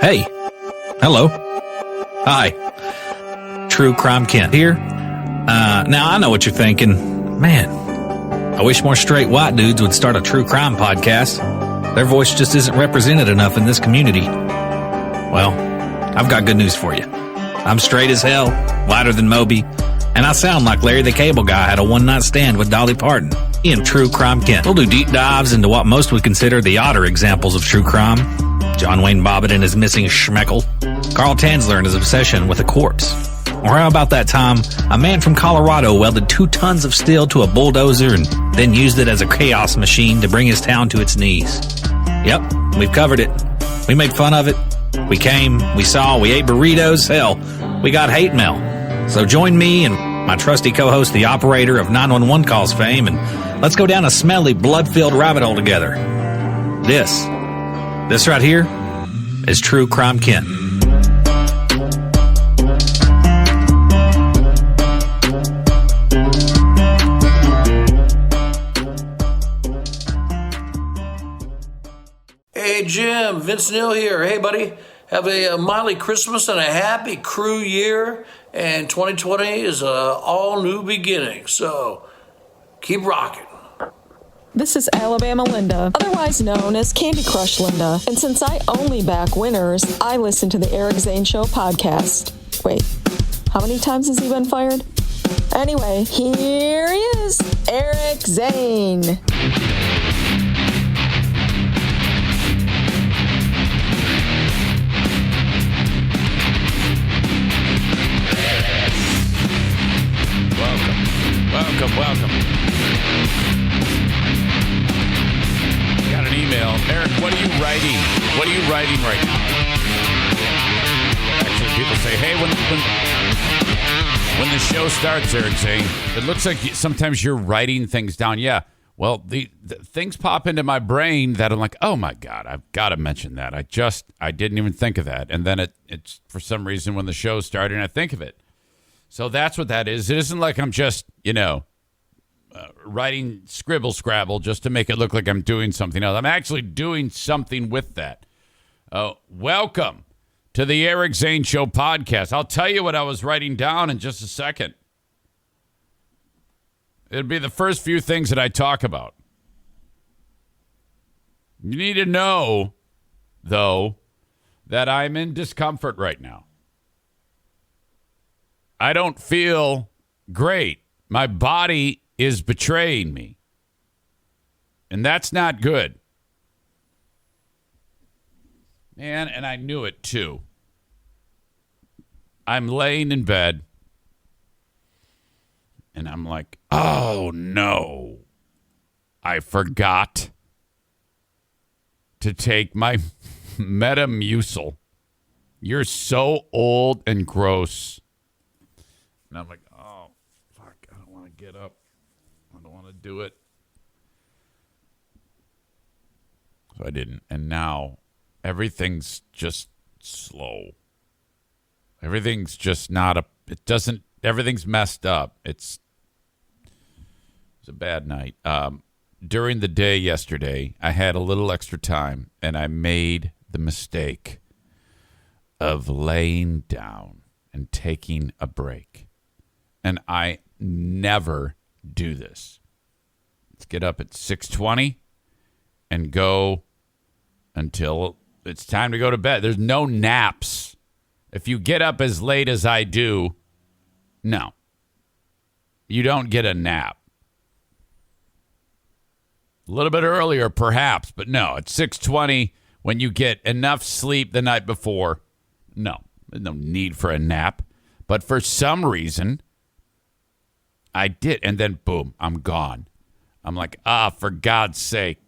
Hey. Hello. Hi. True Crime Kent here. Now, I know what you're thinking. Man, I wish more straight white dudes would start a true crime podcast. Their voice just isn't represented enough in this community. Well, I've got good news for you. I'm straight as hell, whiter than Moby, and I sound like Larry the Cable Guy had a one-night stand with Dolly Parton. In True Crime Kent, we'll do deep dives into what most would consider the odder examples of true crime. John Wayne Bobbitt and his missing schmeckle. Carl Tanzler and his obsession with a corpse. Or how about that time a man from Colorado welded 2 tons of steel to a bulldozer and then used it as a chaos machine to bring his town to its knees? Yep, we've covered it. We made fun of it. We came, we saw, we ate burritos. Hell, we got hate mail. So join me and my trusty co-host, the operator of 911 calls fame, and let's go down a smelly, blood-filled rabbit hole together. This right here is True Crime Kent. Hey Jim, Vince Neal here. Hey buddy, have a Miley Christmas and a happy crew year. And 2020 is a all new beginning. So keep rocking. This is Alabama Linda, otherwise known as Candy Crush Linda. And since I only back winners, I listen to the Eric Zane Show Podcast. Wait, how many times has he been fired? Anyway, here he is, Eric Zane. Welcome. Got an email. Eric, what are you writing? What are you writing right now? Actually, people say, hey, when the show starts, Eric saying, it looks like sometimes you're writing things down. Yeah. Well, the things pop into my brain that I'm like, oh my God, I've got to mention that. I didn't even think of that. And then it's for some reason when the show started and I think of it. So that's what that is. It isn't like I'm just, writing scribble scrabble just to make it look like I'm doing something else. I'm actually doing something with that. Welcome to the Eric Zane Show Podcast. I'll tell you what I was writing down in just a second. It'll be the first few things that I talk about. You need to know, though, that I'm in discomfort right now. I don't feel great. My body is betraying me. And that's not good. Man, and I knew it too. I'm laying in bed. And I'm like, oh no. I forgot to take my Metamucil. You're so old and gross. And I'm like, oh, fuck, I don't want to get up. I don't want to do it. So I didn't. And now everything's just slow. Everything's just everything's messed up. It's a bad night. During the day yesterday, I had a little extra time, and I made the mistake of laying down and taking a break. And I never do this. Let's get up at 6:20 and go until it's time to go to bed. There's no naps. If you get up as late as I do, no. You don't get a nap. A little bit earlier, perhaps, but no. At 6:20, when you get enough sleep the night before, no. There's no need for a nap. But for some reason, I did. And then, boom, I'm gone. I'm like, for God's sake.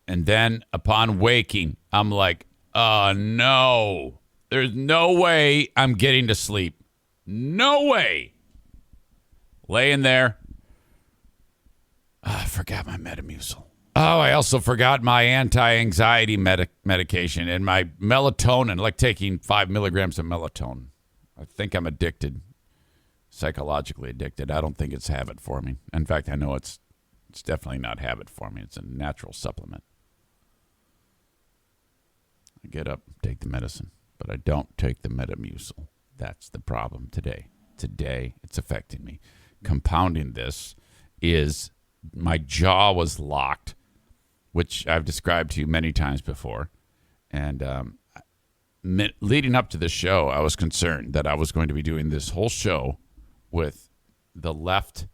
And then upon waking, I'm like, oh, no. There's no way I'm getting to sleep. No way. Laying there. I forgot my Metamucil. Oh, I also forgot my anti-anxiety medication and my melatonin, like taking 5 milligrams of melatonin. I think I'm addicted, psychologically addicted. I don't think it's habit forming. In fact, I know it's definitely not habit forming. It's a natural supplement. I get up, take the medicine, but I don't take the Metamucil. That's the problem today. Today, it's affecting me. Compounding this is my jaw was locked, which I've described to you many times before. And leading up to this show, I was concerned that I was going to be doing this whole show with the left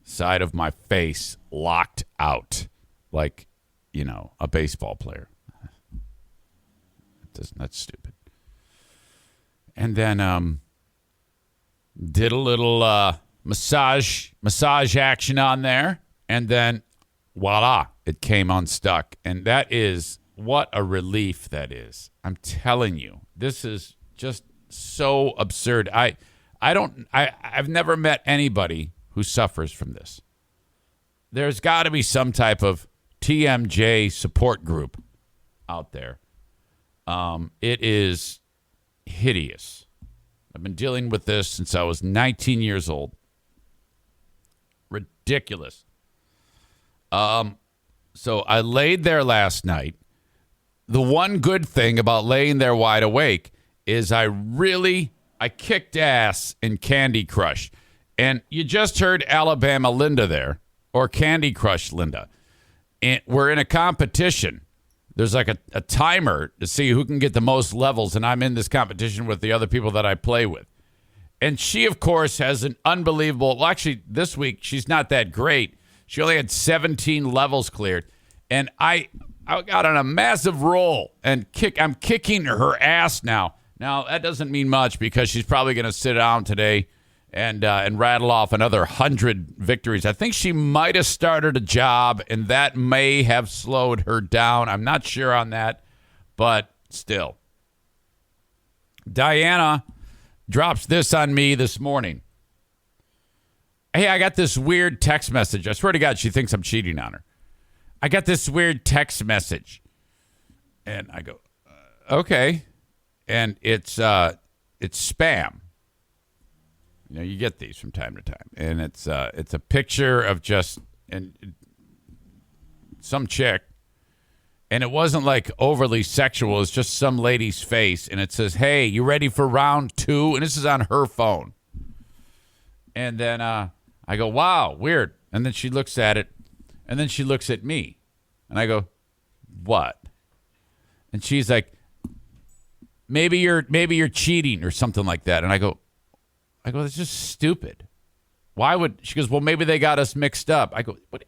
side of my face locked out like, a baseball player. That's stupid. And then did a little massage action on there, and then voila, it came unstuck. And that is what a relief that is. I'm telling you, this is just so absurd. I've never met anybody who suffers from this. There's got to be some type of TMJ support group out there. It is hideous. I've been dealing with this since I was 19 years old. Ridiculous. So I laid there last night. The one good thing about laying there wide awake is I kicked ass in Candy Crush. And you just heard Alabama Linda there, or Candy Crush Linda. And we're in a competition. There's like a timer to see who can get the most levels, and I'm in this competition with the other people that I play with. And she, of course, has an unbelievable... Well, actually, this week, she's not that great. She only had 17 levels cleared. And I got on a massive roll, and I'm kicking her ass now. Now, that doesn't mean much because she's probably going to sit down today and rattle off another 100 victories. I think she might have started a job, and that may have slowed her down. I'm not sure on that, but still. Diana drops this on me this morning. Hey, I got this weird text message. I swear to God, she thinks I'm cheating on her. I got this weird text message. And I go, okay. And it's spam. You get these from time to time, and it's a picture of just some chick, and it wasn't like overly sexual. It's just some lady's face, and it says, "Hey, you ready for round 2?" And this is on her phone. And then I go, "Wow, weird." And then she looks at it, and then she looks at me, and I go, "What?" And she's like, "Maybe you're cheating or something like that." And I go, that's just stupid. Why would she goes, well, maybe they got us mixed up. I go, what?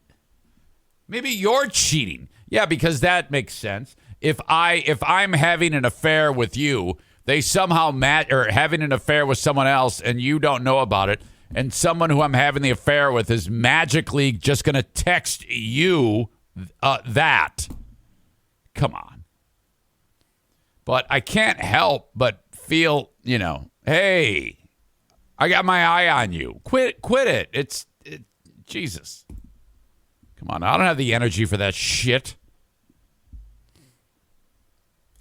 Maybe you're cheating. Yeah, because that makes sense. If I'm having an affair with you, they somehow or having an affair with someone else and you don't know about it, and someone who I'm having the affair with is magically just going to text you that. Come on. But I can't help but feel, hey, I got my eye on you. Quit it. Jesus. Come on. I don't have the energy for that shit.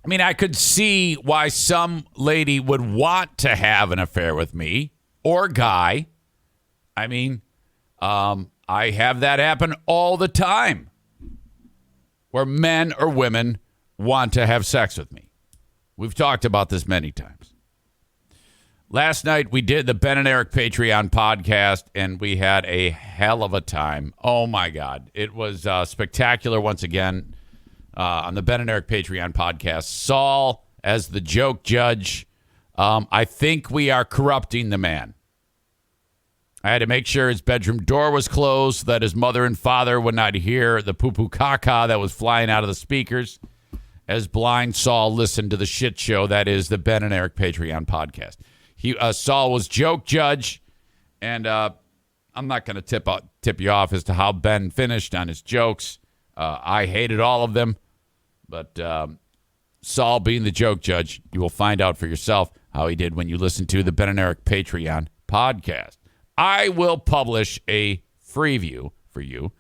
I mean, I could see why some lady would want to have an affair with me or guy. I mean, I have that happen all the time where men or women want to have sex with me. We've talked about this many times. Last night, we did the Ben and Eric Patreon podcast, and we had a hell of a time. Oh, my God. It was spectacular once again on the Ben and Eric Patreon podcast. Saul as the joke judge. I think we are corrupting the man. I had to make sure his bedroom door was closed so that his mother and father would not hear the poo-poo caca that was flying out of the speakers as blind Saul listened to the shit show that is the Ben and Eric Patreon podcast. Saul was joke judge, and I'm not going to tip you off as to how Ben finished on his jokes. I hated all of them, but Saul being the joke judge, you will find out for yourself how he did when you listen to the Ben and Eric Patreon podcast. I will publish a freeview for you,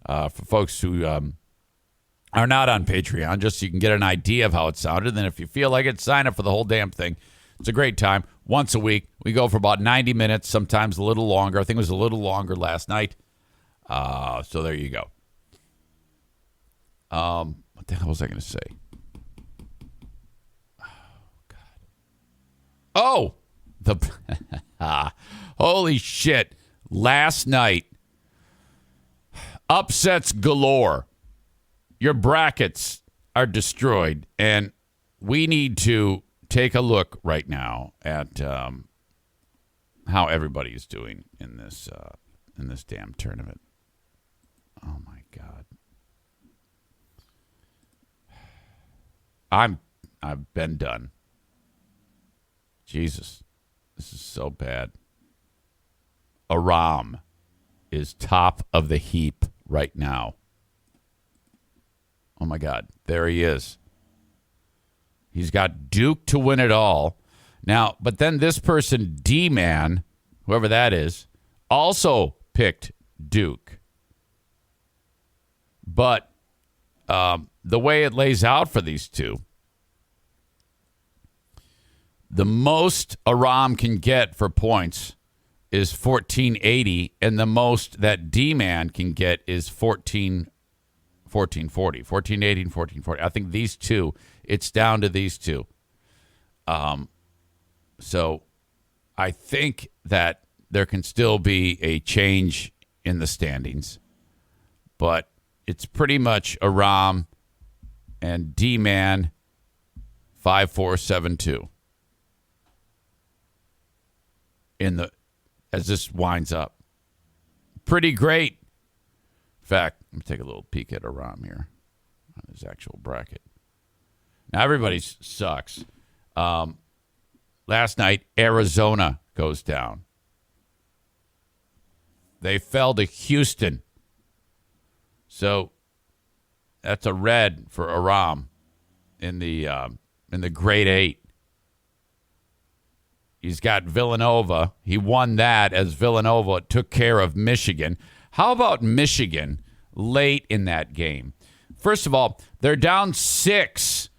for folks who are not on Patreon, just so you can get an idea of how it sounded. And then if you feel like it, sign up for the whole damn thing. It's a great time. Once a week. We go for about 90 minutes, sometimes a little longer. I think it was a little longer last night. So there you go. What the hell was I going to say? Oh, holy shit. Last night, upsets galore. Your brackets are destroyed, and we need to take a look right now at how everybody is doing in this damn tournament. Oh my God. I've been done. Jesus, this is so bad. Aram is top of the heap right now. Oh my God, there he is. He's got Duke to win it all. Now, but then this person, D-Man, whoever that is, also picked Duke. But the way it lays out for these two, the most Aram can get for points is 1480, and the most that D-Man can get is 1440. 1480 and 1440. I think these two, it's down to these two. So I think that there can still be a change in the standings, but it's pretty much Aram and D-Man 5472 as this winds up. Pretty great. In fact, let me take a little peek at Aram here on his actual bracket. Now, everybody sucks. Last night, Arizona goes down. They fell to Houston. So that's a red for Aram in the grade 8. He's got Villanova. He won that as Villanova took care of Michigan. How about Michigan late in that game? First of all, they're down 6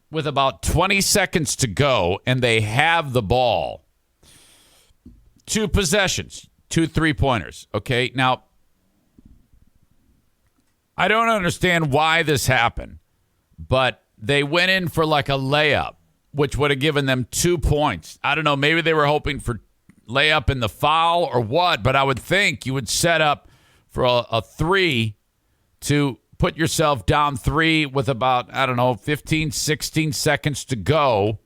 with about 20 seconds to go, and they have the ball. 2 possessions, 2 3-pointers. Okay, now, I don't understand why this happened, but they went in for like a layup, which would have given them 2 points. I don't know, maybe they were hoping for layup in the foul or what, but I would think you would set up for a 3 to put yourself down 3 with about, 15, 16 seconds to go,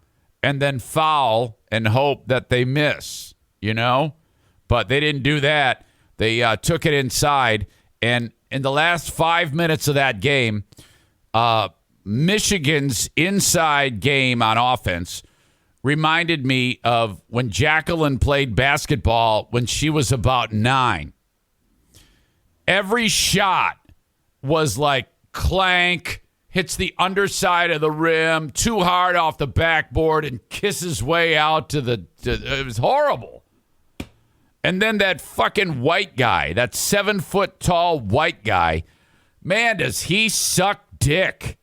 and then foul and hope that they miss, But they didn't do that. They took it inside, and in the last 5 minutes of that game, Michigan's inside game on offense reminded me of when Jacqueline played basketball when she was about 9. Every shot was like clank, hits the underside of the rim, too hard off the backboard, and kisses way out to it was horrible. And then that fucking white guy, that 7-foot-tall white guy, man, does he suck dick.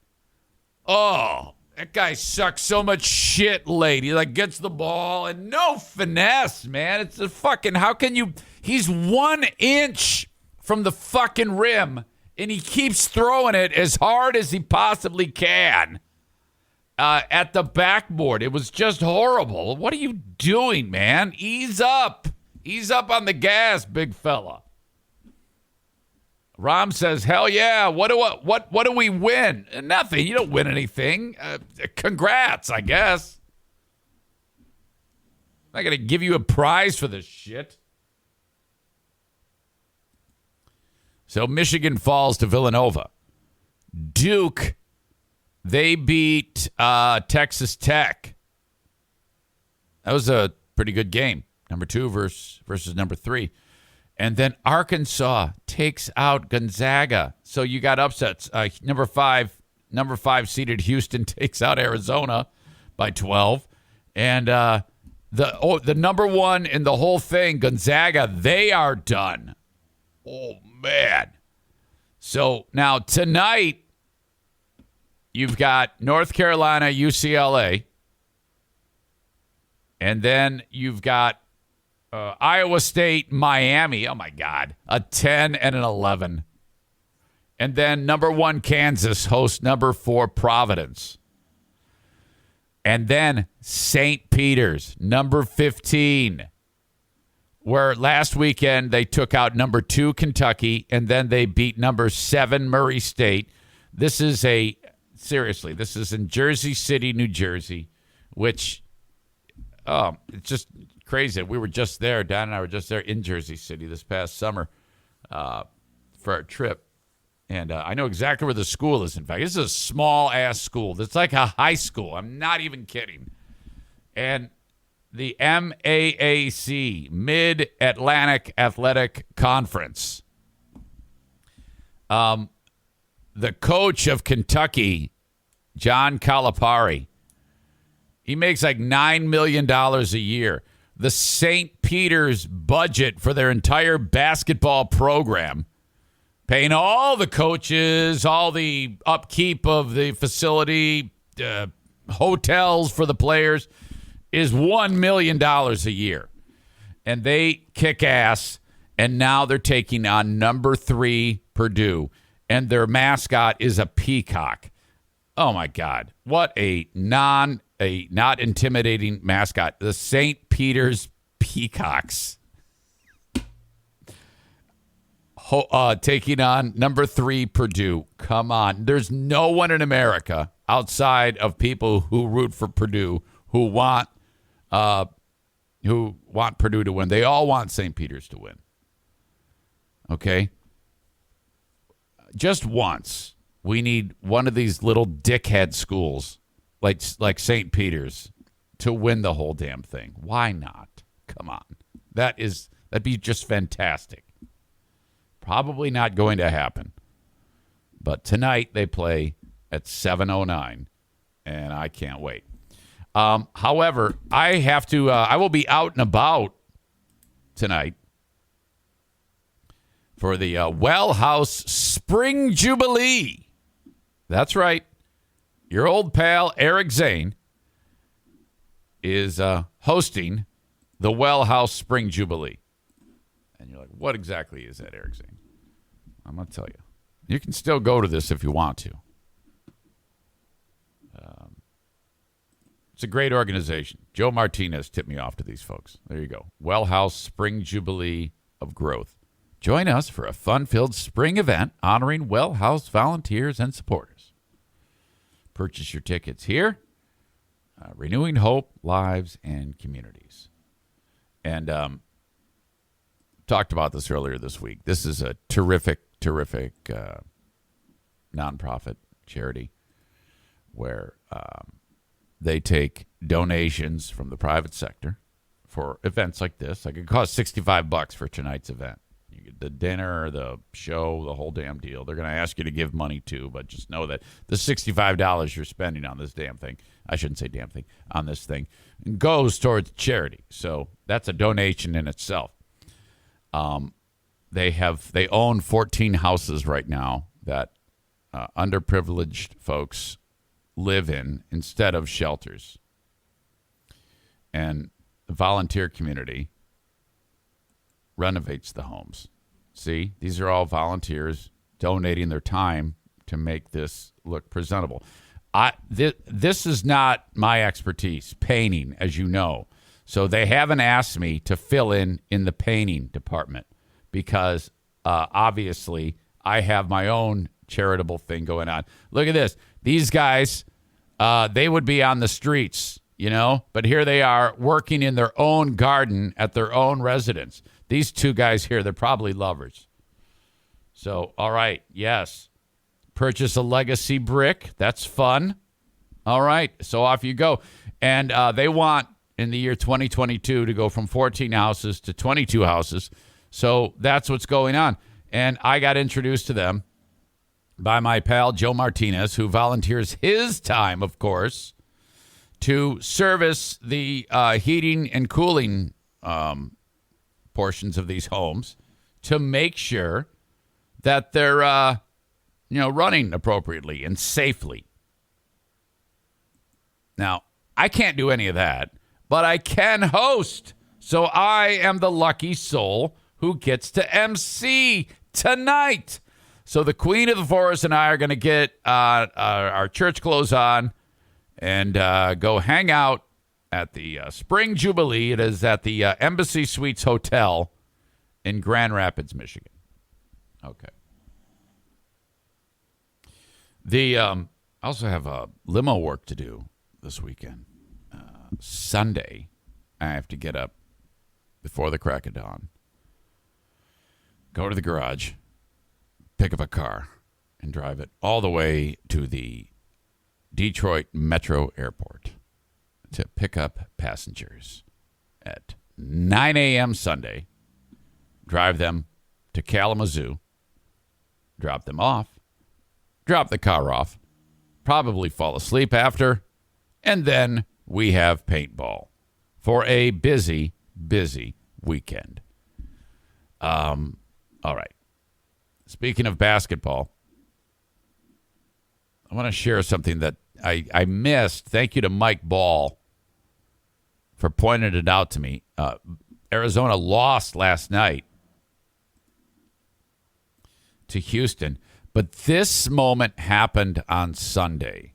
Oh, that guy sucks so much shit late. He gets the ball and no finesse, man. It's a fucking, how can you, he's 1 inch from the fucking rim and he keeps throwing it as hard as he possibly can at the backboard. It was just horrible. What are you doing, man? Ease up. Ease up on the gas, big fella. Rom says, hell yeah, what do we win? Nothing. You don't win anything. Congrats, I guess. I'm not going to give you a prize for this shit. So Michigan falls to Villanova. Duke, they beat Texas Tech. That was a pretty good game. Number 2 versus number 3. And then Arkansas takes out Gonzaga. So you got upsets. Number 5 seeded Houston takes out Arizona by 12. And the number 1 in the whole thing, Gonzaga, they are done. Oh, man. So now tonight, you've got North Carolina, UCLA. And then you've got Iowa State, Miami. Oh, my God. A 10 and an 11. And then number 1, Kansas hosts number 4, Providence. And then St. Peter's, number 15, where last weekend they took out number 2 Kentucky, and then they beat number 7 Murray State. This is in Jersey City, New Jersey, which, it's just crazy. We were just there. Dan and I were just there in Jersey City this past summer for our trip. And I know exactly where the school is, in fact. This is a small-ass school. It's like a high school. I'm not even kidding. And the MAAC, Mid-Atlantic Athletic Conference, the coach of Kentucky, John Calipari, he makes like $9 million a year. The St. Peter's budget for their entire basketball program, paying all the coaches, all the upkeep of the facility, hotels for the players, is $1 million a year. And they kick ass, and now they're taking on number 3 Purdue, and their mascot is a peacock. Oh, my God. What a not intimidating mascot. The St. Peter's Peacocks. Taking on number 3 Purdue. Come on. There's no one in America outside of people who root for Purdue who want Purdue to win. They all want St. Peter's to win. Okay? Just once, we need one of these little dickhead schools like St. Peter's to win the whole damn thing. Why not? Come on. That'd be just fantastic. Probably not going to happen. But tonight they play at 7:09, and I can't wait. However, I will be out and about tonight for the Well House Spring Jubilee. That's right. Your old pal, Eric Zane, is hosting the Well House Spring Jubilee. And you're like, what exactly is that, Eric Zane? I'm going to tell you. You can still go to this if you want to. It's a great organization. Joe Martinez tipped me off to these folks. There you go. Well House Spring Jubilee of Growth. Join us for a fun-filled spring event honoring Well House volunteers and supporters. Purchase your tickets here. Renewing hope, lives, and communities. And talked about this earlier this week. This is a terrific nonprofit charity where they take donations from the private sector for events like this. Like it costs $65 for tonight's event. You get the dinner, the show, the whole damn deal. They're going to ask you to give money too, but just know that the $65 you're spending on this damn thing, I shouldn't say damn thing, on this thing, goes towards charity. So that's a donation in itself. They own 14 houses right now that underprivileged folks live in instead of shelters. And the volunteer community renovates the homes. See, these are all volunteers donating their time to make this look presentable. This is not my expertise, painting, as you know. So they haven't asked me to fill in the painting department because obviously I have my own charitable thing going on. Look at this. These guys, they would be on the streets, but here they are working in their own garden at their own residence. These two guys here, they're probably lovers. So, all right, yes. Purchase a legacy brick. That's fun. All right, so off you go. And they want, in the year 2022, to go from 14 houses to 22 houses. So that's what's going on. And I got introduced to them by my pal Joe Martinez, who volunteers his time, of course, to service the heating and cooling portions of these homes to make sure that they're running appropriately and safely. Now, I can't do any of that, but I can host. So I am the lucky soul who gets to MC tonight. So the Queen of the Forest and I are going to get our church clothes on and go hang out at the Spring Jubilee. It is at the Embassy Suites Hotel in Grand Rapids, Michigan. Okay. I also have limo work to do this weekend. Sunday, I have to get up before the crack of dawn, go to the garage, pick up a car, and drive it all the way to the Detroit Metro Airport to pick up passengers at 9 a.m. Sunday, drive them to Kalamazoo, drop them off, drop the car off, probably fall asleep after, and then we have paintball for a busy, busy weekend. All right. Speaking of basketball, I want to share something that I missed. Thank you to Mike Ball for pointing it out to me. Arizona lost last night to Houston, but this moment happened on Sunday,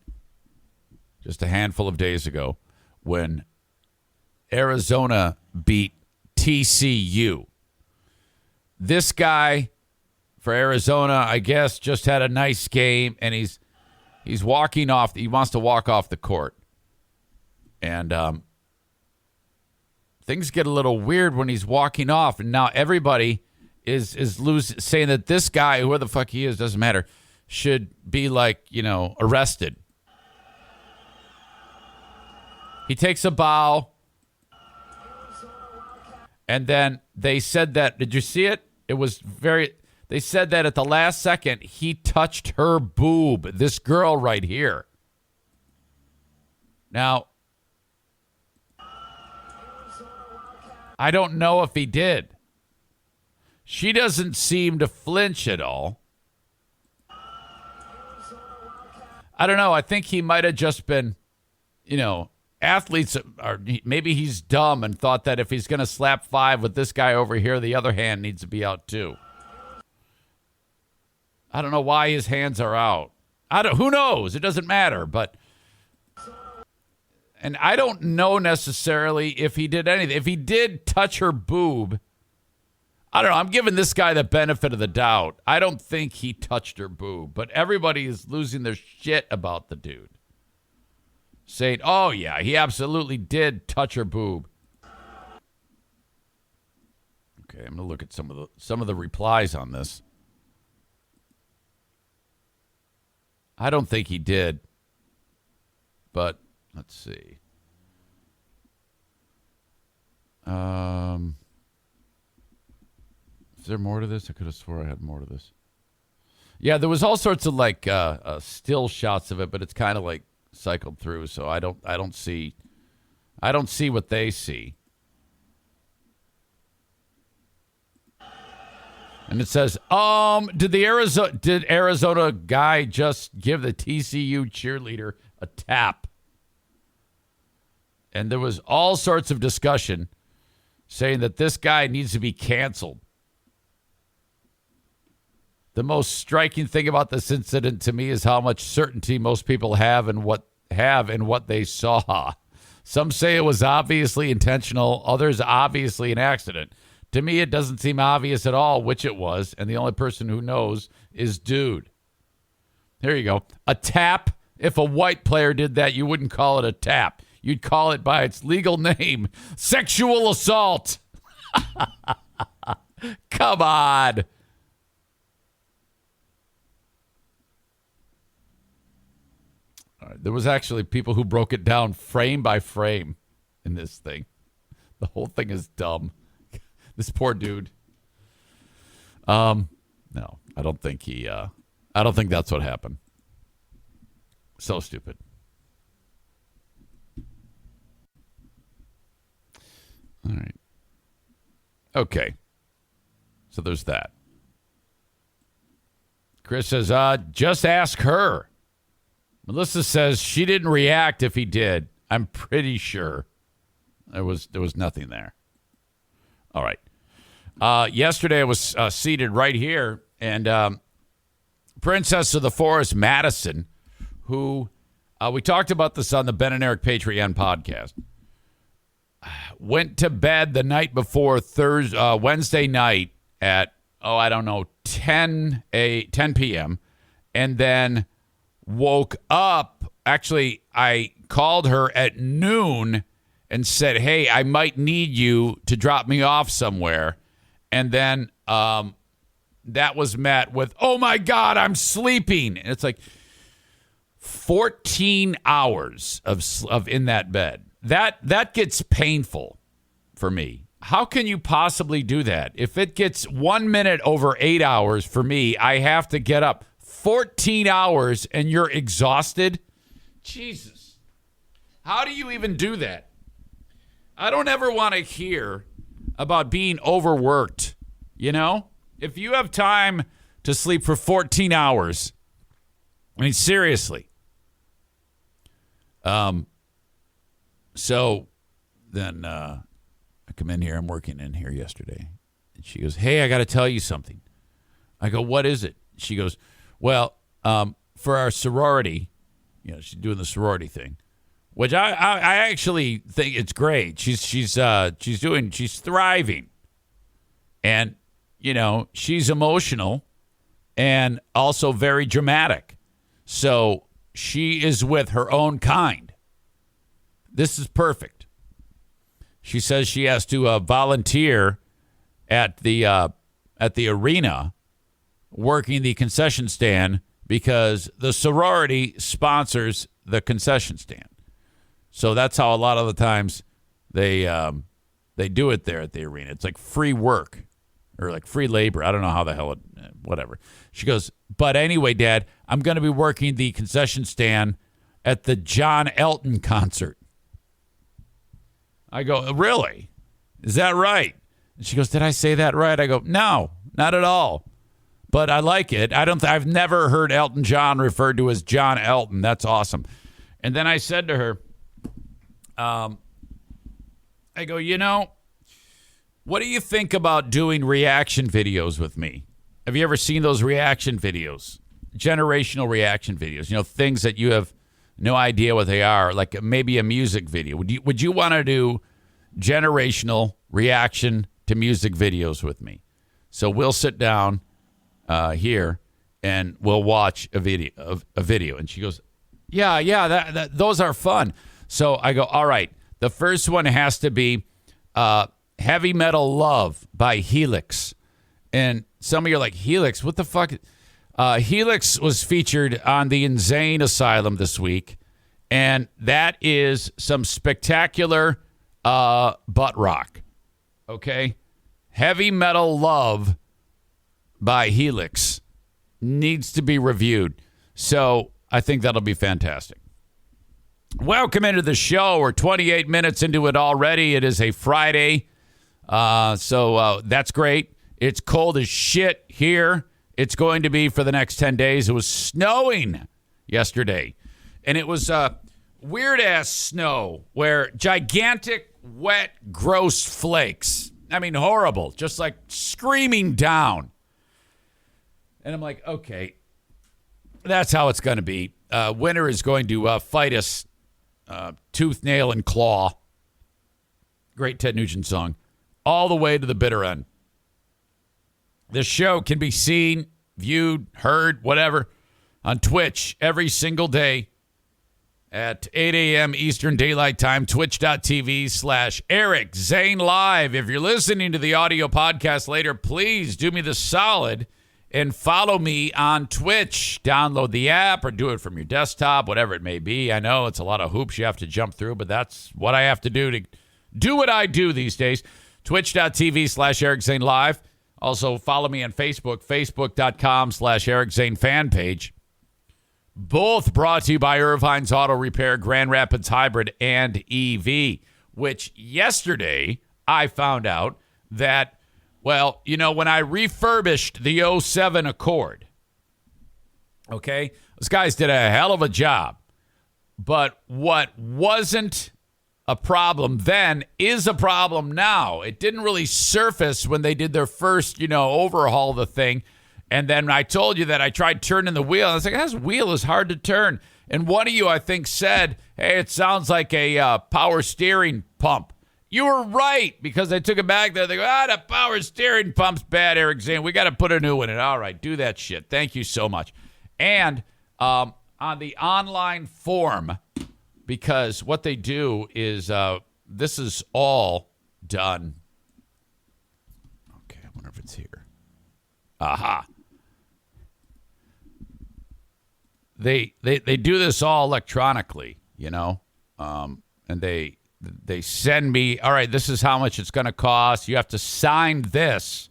just a handful of days ago, when Arizona beat TCU. This guy for Arizona, I guess, just had a nice game, and he's walking off. He wants to walk off the court, and things get a little weird when he's walking off, and now everybody is saying that this guy, whoever the fuck he is, doesn't matter, should be arrested. He takes a bow, and then they said that. Did you see it? It was they said that at the last second, he touched her boob, this girl right here. Now, I don't know if he did. She doesn't seem to flinch at all. I don't know. I think he might have just been, athletes, or maybe he's dumb and thought that if he's going to slap five with this guy over here, the other hand needs to be out too. I don't know why his hands are out. Who knows? It doesn't matter. And I don't know necessarily if he did anything. If he did touch her boob, I don't know. I'm giving this guy the benefit of the doubt. I don't think he touched her boob, but everybody is losing their shit about the dude, saying, "Oh yeah, he absolutely did touch her boob." Okay, I'm gonna look at some of the replies on this. I don't think he did, but let's see. Is there more to this? I could have swore I had more to this. Yeah, there was all sorts of still shots of it, but it's kind of cycled through, so I don't see what they see. And it says, did Arizona guy just give the TCU cheerleader a tap? And there was all sorts of discussion saying that this guy needs to be canceled. The most striking thing about this incident to me is how much certainty most people have in what they saw. Some say it was obviously intentional, others obviously an accident. To me, it doesn't seem obvious at all which it was, and the only person who knows is dude. Here you go. A tap. If a white player did that, you wouldn't call it a tap. You'd call it by its legal name, sexual assault. Come on. All right, there was actually people who broke it down frame by frame in this thing. The whole thing is dumb. This poor dude. No, I don't think that's what happened. So stupid. All right. Okay. So there's that. Chris says, just ask her. Melissa says she didn't react if he did. I'm pretty sure there was nothing there. All right. Yesterday I was seated right here, and Princess of the Forest, Madison, who We talked about this on the Ben and Eric Patreon podcast. Went to bed the night before Wednesday night at, 10 p.m. and then woke up. Actually, I called her at noon and said, hey, I might need you to drop me off somewhere. And then that was met with, oh, my God, I'm sleeping. And it's like 14 hours of in that bed. That gets painful for me. How can you possibly do that? If it gets 1 minute over 8 hours for me, I have to get up 14 hours and you're exhausted? Jesus. How do you even do that? I don't ever want to hear about being overworked, you know? If you have time to sleep for 14 hours, I mean, seriously. So then I come in here. I'm working in here yesterday. And she goes, hey, I got to tell you something. I go, what is it? She goes, well, for our sorority, you know, she's doing the sorority thing, which I actually think it's great. She's thriving. And, you know, she's emotional and also very dramatic. So she is with her own kind. This is perfect. She says she has to volunteer at the arena working the concession stand because the sorority sponsors the concession stand. So that's how a lot of the times they do it there at the arena. It's like free work or like free labor. I don't know how the hell whatever. She goes, but anyway, Dad, I'm going to be working the concession stand at the John Elton concert. I go, really? Is that right? And she goes, did I say that right? I go, no, not at all. But I like it. I've never heard Elton John referred to as John Elton. That's awesome. And then I said to her, I go, you know, what do you think about doing reaction videos with me? Have you ever seen those reaction videos? Generational reaction videos, you know, things that you have no idea what they are, like maybe a music video. Would you want to do generational reaction to music videos with me? So we'll sit down here and we'll watch a video. And she goes, yeah, those are fun. So I go, all right. The first one has to be Heavy Metal Love by Helix. And some of you are like, Helix, what the fuck? Helix was featured on the Insane Asylum this week, and that is some spectacular butt rock, okay? Heavy Metal Love by Helix needs to be reviewed, so I think that'll be fantastic. Welcome into the show. We're 28 minutes into it already. It is a Friday, so that's great. It's cold as shit here. It's going to be for the next 10 days. It was snowing yesterday. And it was weird-ass snow where gigantic, wet, gross flakes. I mean, horrible. Just like screaming down. And I'm like, okay, that's how it's going to be. Winter is going to fight us tooth, nail, and claw. Great Ted Nugent song. All the way to the bitter end. This show can be seen, viewed, heard, whatever, on Twitch every single day at 8 a.m. Eastern Daylight Time, twitch.tv/Eric Zane Live. If you're listening to the audio podcast later, please do me the solid and follow me on Twitch. Download the app or do it from your desktop, whatever it may be. I know it's a lot of hoops you have to jump through, but that's what I have to do to do what I do these days. Twitch.tv/Eric Zane Live. Also, follow me on Facebook, facebook.com/Eric Zane fan page. Both brought to you by Irvine's Auto Repair, Grand Rapids Hybrid, and EV, which yesterday I found out that, well, you know, when I refurbished the 07 Accord, okay, those guys did a hell of a job. But what wasn't a problem then is a problem now. It didn't really surface when they did their first, overhaul of the thing. And then I told you that I tried turning the wheel. I was like, this wheel is hard to turn. And one of you, I think, said, hey, it sounds like a power steering pump. You were right, because I took it back there. They go, the power steering pump's bad, Eric Zane. We got to put a new one in. All right, do that shit. Thank you so much. And on the online form, because what they do is this is all done. Okay, I wonder if it's here. Aha. They do this all electronically, and they send me, all right, this is how much it's going to cost. You have to sign this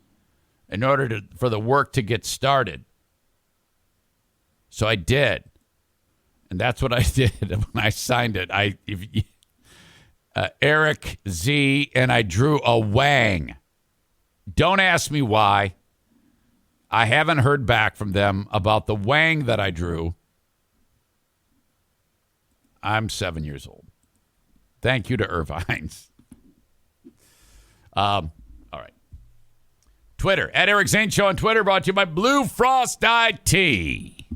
in order for the work to get started. So I did. And that's what I did when I signed it. Eric Z, and I drew a wang. Don't ask me why. I haven't heard back from them about the wang that I drew. I'm 7 years old. Thank you to Irvine's. All right. Twitter, at Eric Zane Show on Twitter, brought to you by Blue Frost IT.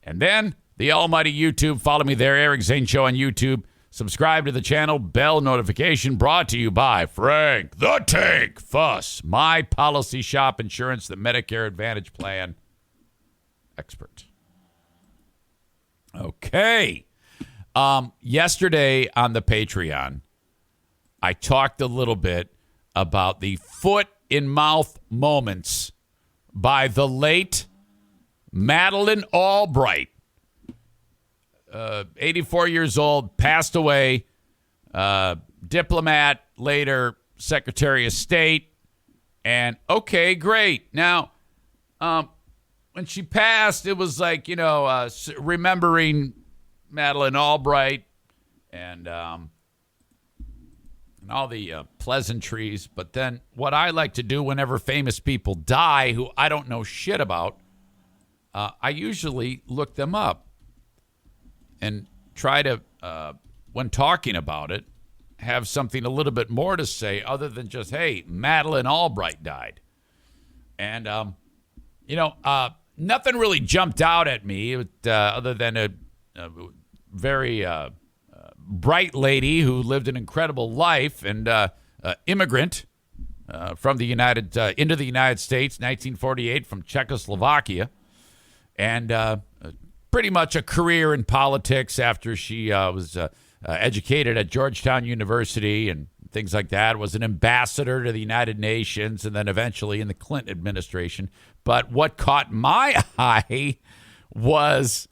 And then the almighty YouTube. Follow me there, Eric Zane Show on YouTube. Subscribe to the channel, bell notification, brought to you by Frank the Tank Fuss, my policy shop insurance, the Medicare Advantage plan expert. Okay. Yesterday on the Patreon, I talked a little bit about the foot in mouth moments by the late Madeleine Albright. 84 years old, passed away, diplomat, later Secretary of State. And okay, great. Now, when she passed, it was like, remembering Madeleine Albright and all the pleasantries. But then what I like to do whenever famous people die, who I don't know shit about, I usually look them up and try to, when talking about it, have something a little bit more to say other than just, hey, Madeleine Albright died. And, nothing really jumped out at me other than a very bright lady who lived an incredible life and immigrant from the into the United States, 1948, from Czechoslovakia, and pretty much a career in politics after she was educated at Georgetown University and things like that, was an ambassador to the United Nations, and then eventually in the Clinton administration. But what caught my eye was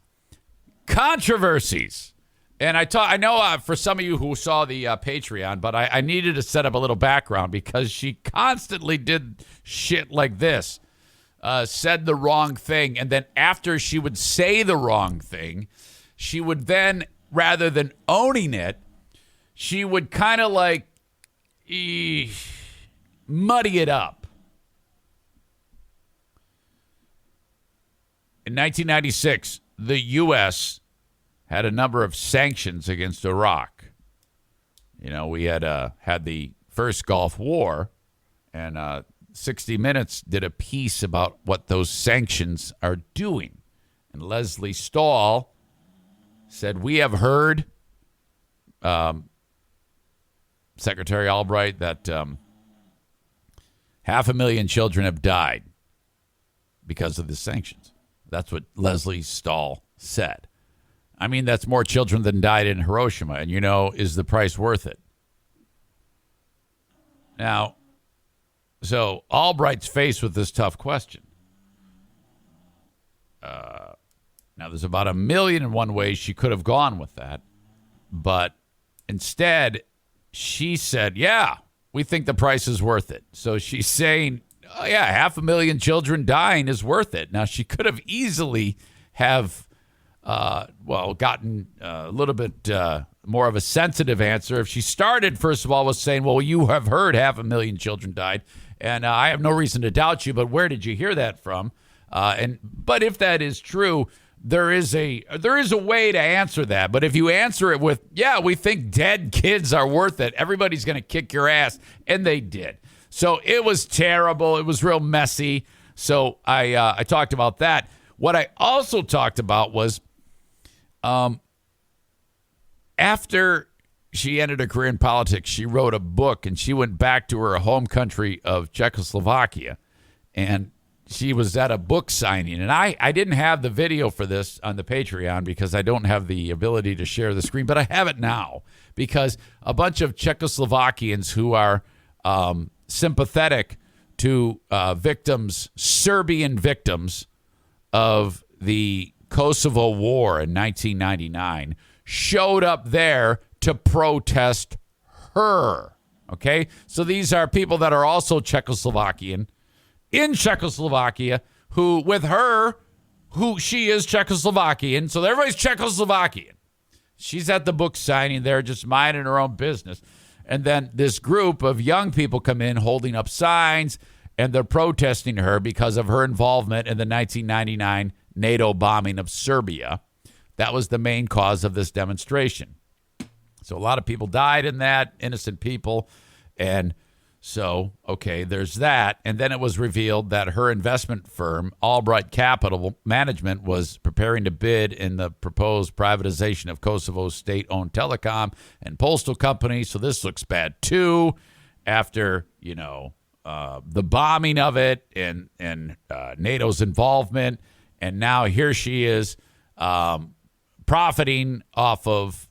controversies. And I know for some of you who saw the Patreon, but I needed to set up a little background because she constantly did shit like this. Said the wrong thing, and then after she would say the wrong thing, she would then, rather than owning it, she would kind of like muddy it up. In 1996, the U.S. had a number of sanctions against Iraq. We had the first Gulf War, and 60 Minutes did a piece about what those sanctions are doing. And Leslie Stahl said, we have heard, Secretary Albright, that 500,000 children have died because of the sanctions. That's what Leslie Stahl said. I mean, that's more children than died in Hiroshima. And, is the price worth it? Now, so Albright's faced with this tough question. Now, there's about 1 million and one ways she could have gone with that. But instead, she said, yeah, we think the price is worth it. So she's saying, oh, yeah, 500,000 children dying is worth it. Now, she could have easily have, gotten a little bit more of a sensitive answer if she started, first of all, with saying, well, you have heard 500,000 children died. And I have no reason to doubt you, but where did you hear that from? But if that is true, there is a way to answer that. But if you answer it with, yeah, we think dead kids are worth it, everybody's going to kick your ass. And they did. So it was terrible. It was real messy. So I talked about that. What I also talked about was after she ended her career in politics, she wrote a book, and she went back to her home country of Czechoslovakia, and she was at a book signing. And I didn't have the video for this on the Patreon because I don't have the ability to share the screen, but I have it now because a bunch of Czechoslovakians who are sympathetic to Serbian victims of the Kosovo War in 1999 showed up there to protest her. Okay? So these are people that are also Czechoslovakian in Czechoslovakia who she is Czechoslovakian. So everybody's Czechoslovakian. She's at the book signing there just minding her own business. And then this group of young people come in holding up signs, and they're protesting her because of her involvement in the 1999 NATO bombing of Serbia. That was the main cause of this demonstration. So a lot of people died in that, innocent people. And so, okay, there's that. And then it was revealed that her investment firm, Albright Capital Management, was preparing to bid in the proposed privatization of Kosovo's state-owned telecom and postal company. So this looks bad, too, after, the bombing of it and NATO's involvement. And now here she is profiting off of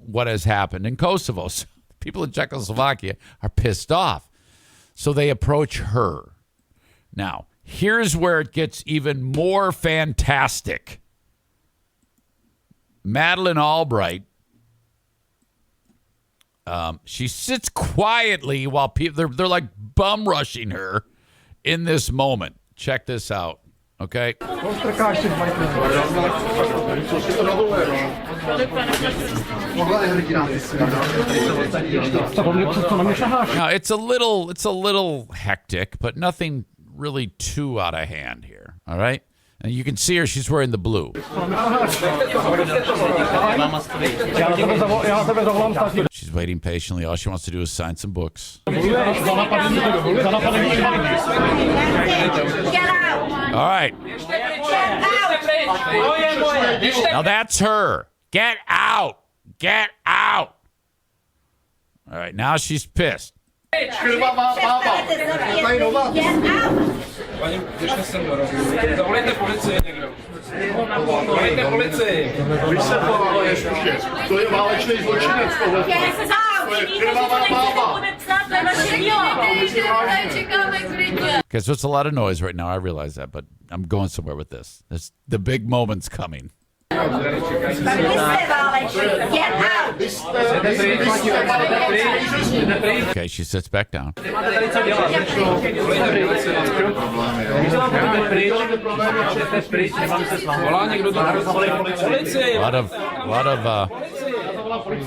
what has happened in Kosovo. So people in Czechoslovakia are pissed off. So they approach her. Now, here's where it gets even more fantastic. Madeleine Albright, she sits quietly while people, they're like bum rushing her in this moment. Check this out, okay? Now, it's a little hectic, but nothing really too out of hand here, all right? And you can see her, she's wearing the blue. She's waiting patiently. All she wants to do is sign some books. All right. Now that's her. Get out. Get out. All right, now she's pissed. Okay, so it's a lot of noise right now. I realize that, but I'm going somewhere with this. The big moment's coming. Okay, she sits back down. A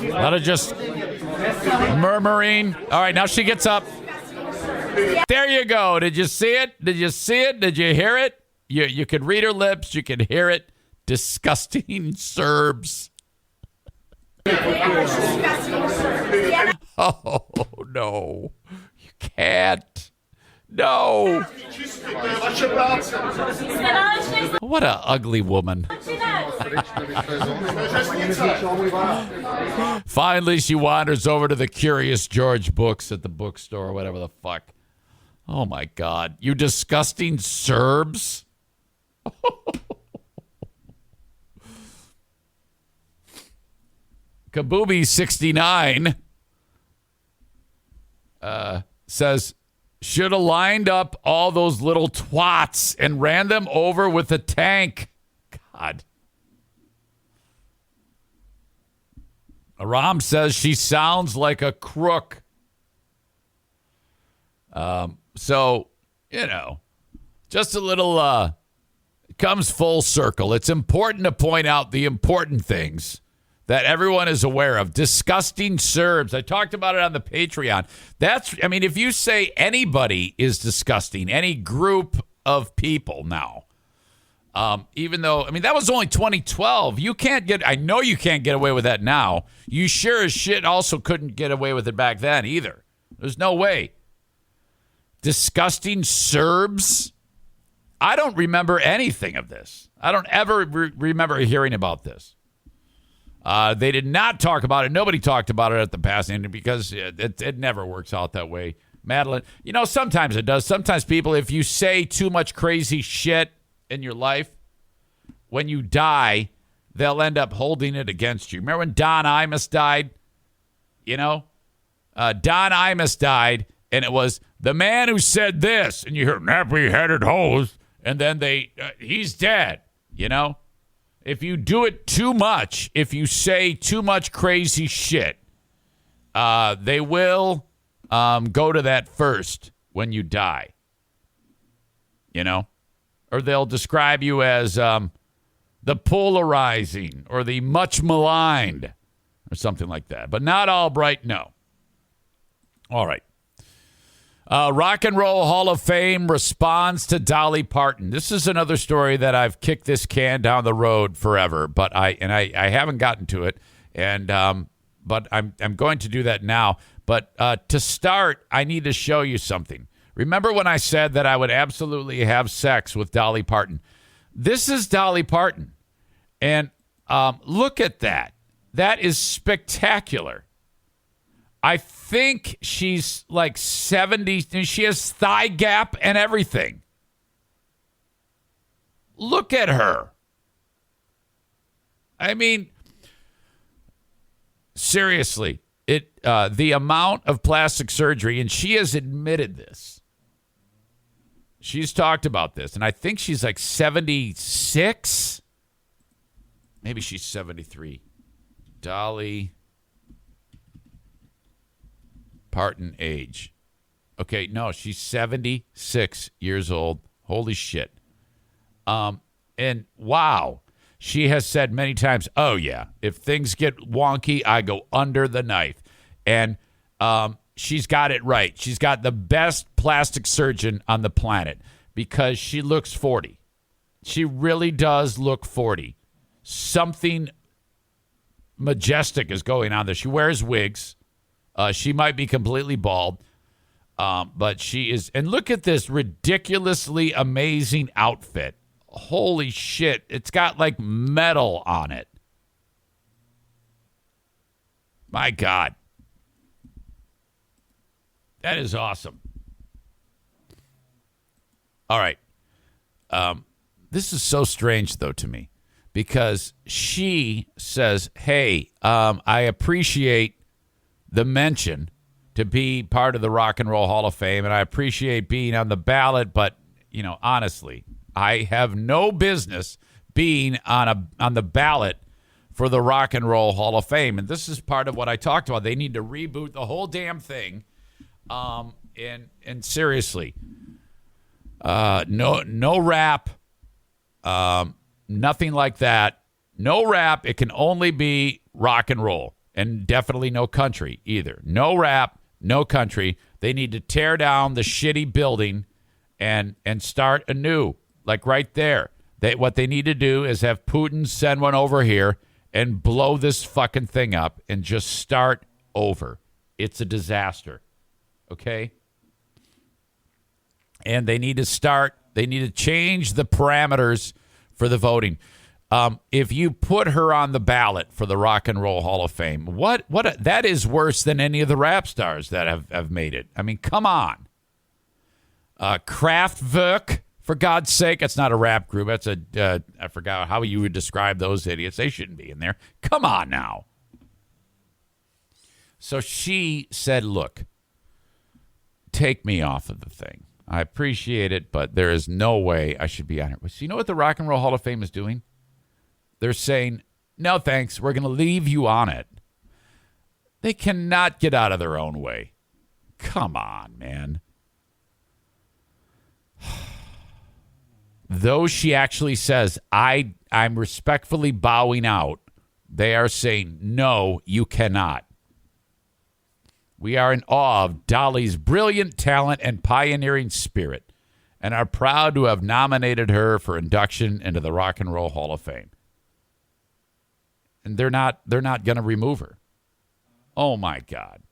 lot of just murmuring. All right, now she gets up. There you go. Did you see it? Did you see it? Did you hear it? You could read her lips. You could hear it. Disgusting Serbs. Oh, no. You can't. No. What an ugly woman. Finally, she wanders over to the Curious George books at the bookstore or whatever the fuck. Oh, my God. You disgusting Serbs. Kabooby69 says, should have lined up all those little twats and ran them over with a tank. God. Aram says she sounds like a crook. So, just a little, comes full circle. It's important to point out the important things that everyone is aware of. Disgusting Serbs. I talked about it on the Patreon. If you say anybody is disgusting, any group of people now, even though, that was only 2012. I know you can't get away with that now. You sure as shit also couldn't get away with it back then either. There's no way. Disgusting Serbs. I don't remember anything of this. I don't ever remember hearing about this. They did not talk about it. Nobody talked about it at the passing because it never works out that way. Madeline, sometimes it does. Sometimes people, if you say too much crazy shit in your life, when you die, they'll end up holding it against you. Remember when Don Imus died? Don Imus died, and it was the man who said this, and you hear nappy-headed hose, and then he's dead, If you do it too much, if you say too much crazy shit, they will go to that first when you die, Or they'll describe you as the polarizing or the much maligned or something like that. But not Albright, no. All right. Rock and Roll Hall of Fame responds to Dolly Parton. This is another story that I've kicked this can down the road forever, but I haven't gotten to it, but I'm going to do that now. But to start, I need to show you something. Remember when I said that I would absolutely have sex with Dolly Parton? This is Dolly Parton, and look at that. That is spectacular. I think she's like 70. She has thigh gap and everything. Look at her. I mean, seriously, the amount of plastic surgery, and she has admitted this. She's talked about this, and I think she's like 76. Maybe she's 73. Dolly Parton age. Okay, no, she's 76 years old. Holy shit. And wow, she has said many times, oh yeah, if things get wonky, I go under the knife. And she's got it right. She's got the best plastic surgeon on the planet because she looks 40. She really does look 40. Something majestic is going on there. She wears wigs. She might be completely bald, but she is. And look at this ridiculously amazing outfit. Holy shit. It's got like metal on it. My God. That is awesome. All right. This is so strange, though, to me, because she says, hey, I appreciate the mention to be part of the Rock and Roll Hall of Fame, and I appreciate being on the ballot, but, honestly, I have no business being on the ballot for the Rock and Roll Hall of Fame. And this is part of what I talked about. They need to reboot the whole damn thing. And seriously, no rap, nothing like that. No rap. It can only be rock and roll, and definitely no country either. No rap, no country. They need to tear down the shitty building and start anew, like right there. What they need to do is have Putin send one over here and blow this fucking thing up and just start over. It's a disaster. Okay? And they need to change the parameters for the voting. If you put her on the ballot for the Rock and Roll Hall of Fame, that is worse than any of the rap stars that have made it. I mean, come on. Kraftwerk, for God's sake, it's not a rap group. That's I forgot how you would describe those idiots. They shouldn't be in there. Come on now. So she said, look, take me off of the thing. I appreciate it, but there is no way I should be on it. So you know what the Rock and Roll Hall of Fame is doing? They're saying, no, thanks. We're going to leave you on it. They cannot get out of their own way. Come on, man. Though she actually says, I'm respectfully bowing out, they are saying, no, you cannot. We are in awe of Dolly's brilliant talent and pioneering spirit and are proud to have nominated her for induction into the Rock and Roll Hall of Fame. And they're not going to remove her. Oh, my God.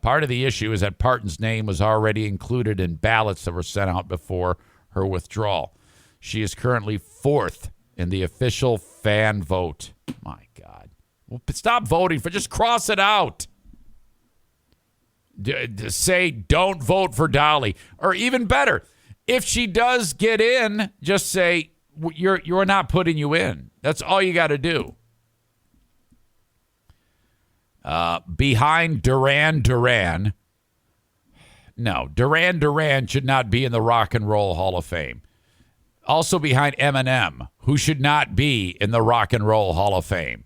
Part of the issue is that Parton's name was already included in ballots that were sent out before her withdrawal. She is currently 4th in the official fan vote. My God. Well, stop voting for, just cross it out. Say, don't vote for Dolly. Or even better, if she does get in, just say, you're not putting you in. That's all you got to do. Behind Duran. No, Duran should not be in the Rock and Roll Hall of Fame. Also behind Eminem, who should not be in the Rock and Roll Hall of Fame.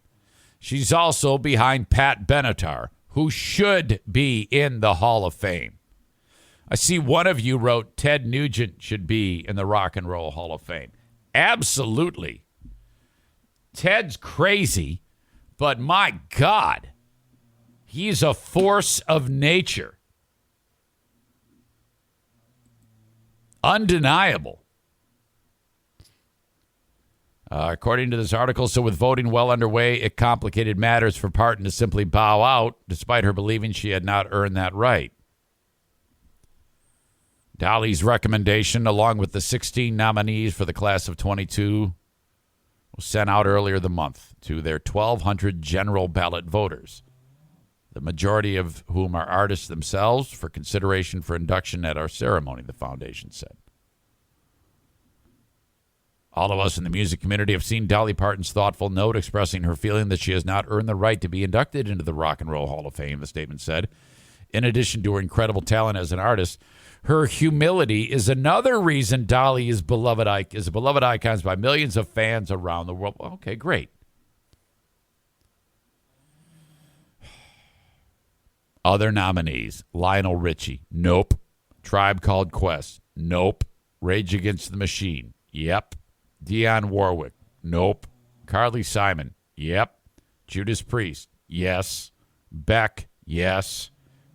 She's also behind Pat Benatar, who should be in the Hall of Fame. I see one of you wrote Ted Nugent should be in the Rock and Roll Hall of Fame. Absolutely. Ted's crazy, but my God, he's a force of nature. Undeniable. According to this article, so with voting well underway, it complicated matters for Parton to simply bow out, despite her believing she had not earned that right. Dolly's recommendation, along with the 16 nominees for the class of 22, was sent out earlier the month to their 1,200 general ballot voters, the majority of whom are artists themselves, for consideration for induction at our ceremony, the foundation said. All of us in the music community have seen Dolly Parton's thoughtful note expressing her feeling that she has not earned the right to be inducted into the Rock and Roll Hall of Fame, the statement said. In addition to her incredible talent as an artist, her humility is another reason Dolly is a beloved icon by millions of fans around the world. Okay, great. Other nominees: Lionel Richie, nope. Tribe Called Quest, nope. Rage Against the Machine, yep. Dionne Warwick, nope. Carly Simon, yep. Judas Priest, yes. Beck, yes.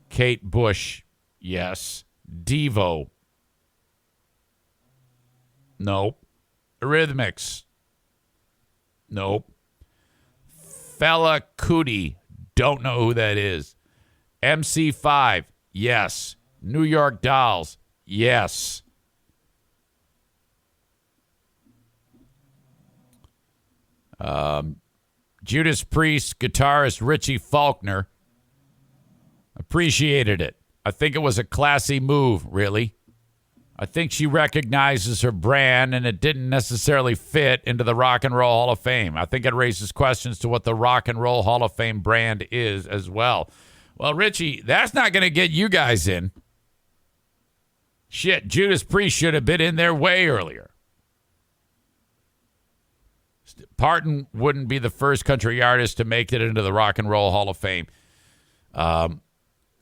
Kate Bush, yes. Devo, nope. Eurythmics, nope. Fela Kuti, don't know who that is. MC5, yes. New York Dolls, yes. Judas Priest guitarist Richie Faulkner, appreciated it. I think it was a classy move, really. I think she recognizes her brand, and it didn't necessarily fit into the Rock and Roll Hall of Fame. I think it raises questions to what the Rock and Roll Hall of Fame brand is as well. Well, Richie, that's not going to get you guys in. Shit, Judas Priest should have been in there way earlier. Parton wouldn't be the first country artist to make it into the Rock and Roll Hall of Fame.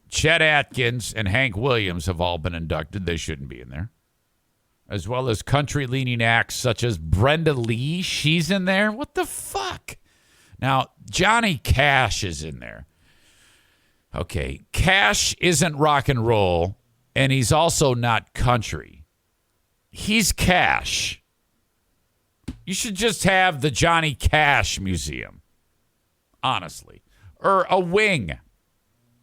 Chet Atkins and Hank Williams have all been inducted. They shouldn't be in there. As well as country-leaning acts such as Brenda Lee. She's in there? What the fuck? Now, Johnny Cash is in there. Okay, Cash isn't rock and roll, and he's also not country. He's Cash. You should just have the Johnny Cash Museum, honestly. Or a wing,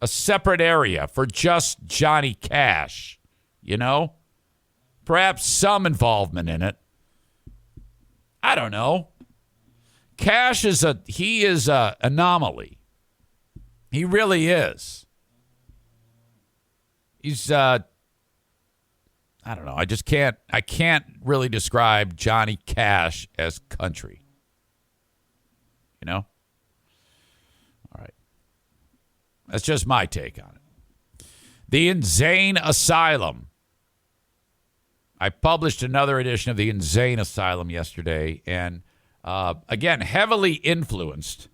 a separate area for just Johnny Cash, you know? Perhaps some involvement in it. I don't know. Cash is an anomaly. He really is. He's, I don't know. I can't really describe Johnny Cash as country. You know? All right. That's just my take on it. The Insane Asylum. I published another edition of the Insane Asylum yesterday, and again, heavily influenced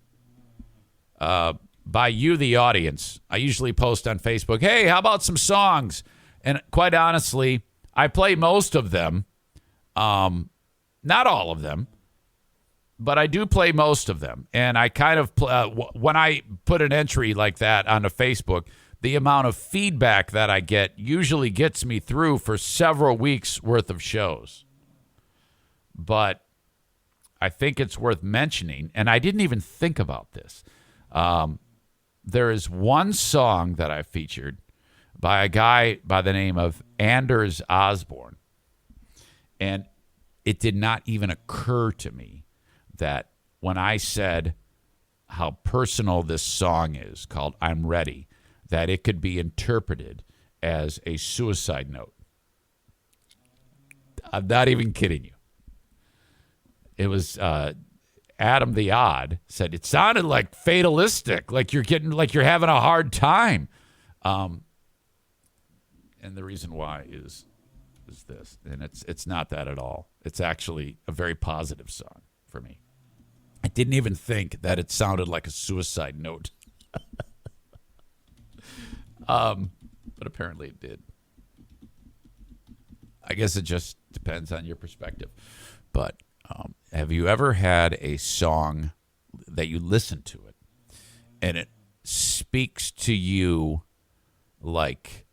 by you, the audience. I usually post on Facebook, hey, how about some songs? And quite honestly, I play most of them. Not all of them, but I do play most of them. And I kind of, when I put an entry like that onto Facebook, the amount of feedback that I get usually gets me through for several weeks worth of shows. But I think it's worth mentioning, and I didn't even think about this. there is one song that I featured by a guy by the name of Anders Osborne. And it did not even occur to me that when I said how personal this song is, called I'm Ready, that it could be interpreted as a suicide note. I'm not even kidding you. It was Adam the Odd said it sounded like fatalistic, like you're having a hard time. And the reason why is this, and it's not that at all. It's actually a very positive song for me. I didn't even think that it sounded like a suicide note. But apparently it did. I guess it just depends on your perspective. But have you ever had a song that you listen to it and it speaks to you like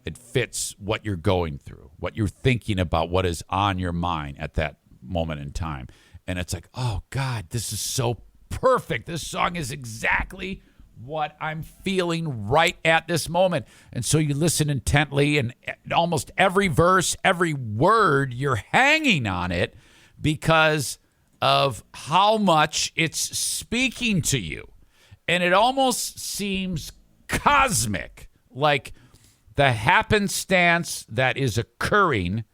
it fits what you're going through, what you're thinking about, what is on your mind at that moment in time? And it's like, oh, God, this is so perfect. This song is exactly what I'm feeling right at this moment. And so you listen intently, and almost every verse, every word, you're hanging on it because of how much it's speaking to you. And it almost seems cosmic, like the happenstance that is occurring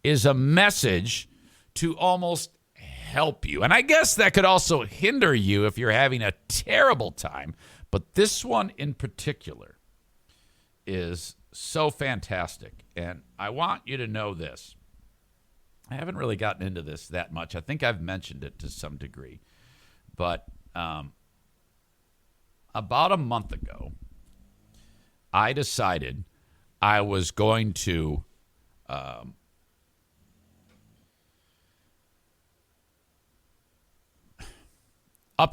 is a message to almost help you. And I guess that could also hinder you if you're having a terrible time. But this one in particular is so fantastic. And I want you to know this. I haven't really gotten into this that much. I think I've mentioned it to some degree. But about a month ago, I decided I was going to up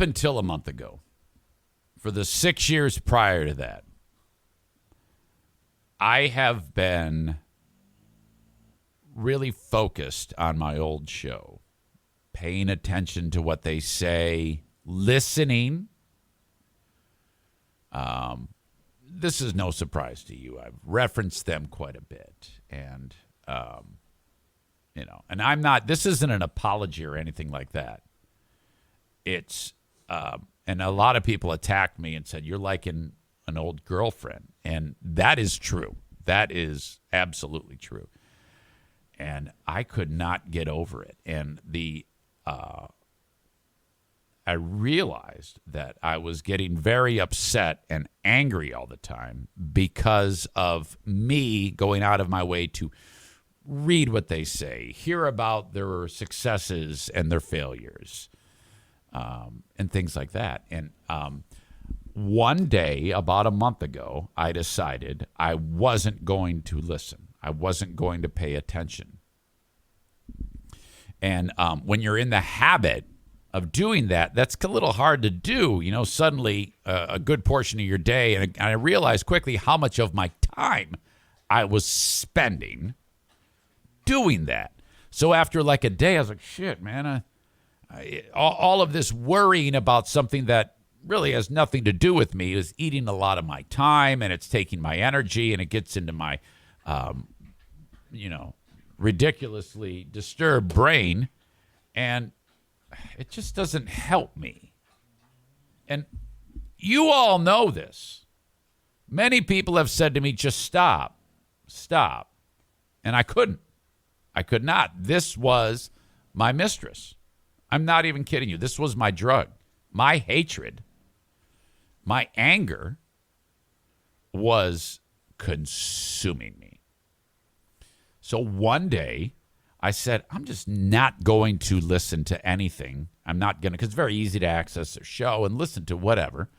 until a month ago, for the 6 years prior to that, I have been really focused on my old show, paying attention to what they say, listening. This is no surprise to you. I've referenced them quite a bit. And, and I'm not, this isn't an apology or anything like that. It's, and a lot of people attacked me and said, you're like an old girlfriend. And that is true. That is absolutely true. And I could not get over it. And I realized that I was getting very upset and angry all the time because of me going out of my way to read what they say, hear about their successes and their failures, and things like that. And one day, about a month ago, I decided I wasn't going to listen. I wasn't going to pay attention. And when you're in the habit of doing that, that's a little hard to do. You know, suddenly a good portion of your day, and I realized quickly how much of my time I was spending doing that. So after like a day, I was like, shit, man, all of this worrying about something that really has nothing to do with me is eating a lot of my time, and it's taking my energy, and it gets into my, ridiculously disturbed brain, and it just doesn't help me. And you all know this. Many people have said to me, just stop. And I couldn't. I could not. This was my mistress. I'm not even kidding you. This was my drug. My hatred, my anger was consuming me. So one day, I said, I'm just not going to listen to anything. I'm not going to, because it's very easy to access their show and listen to whatever.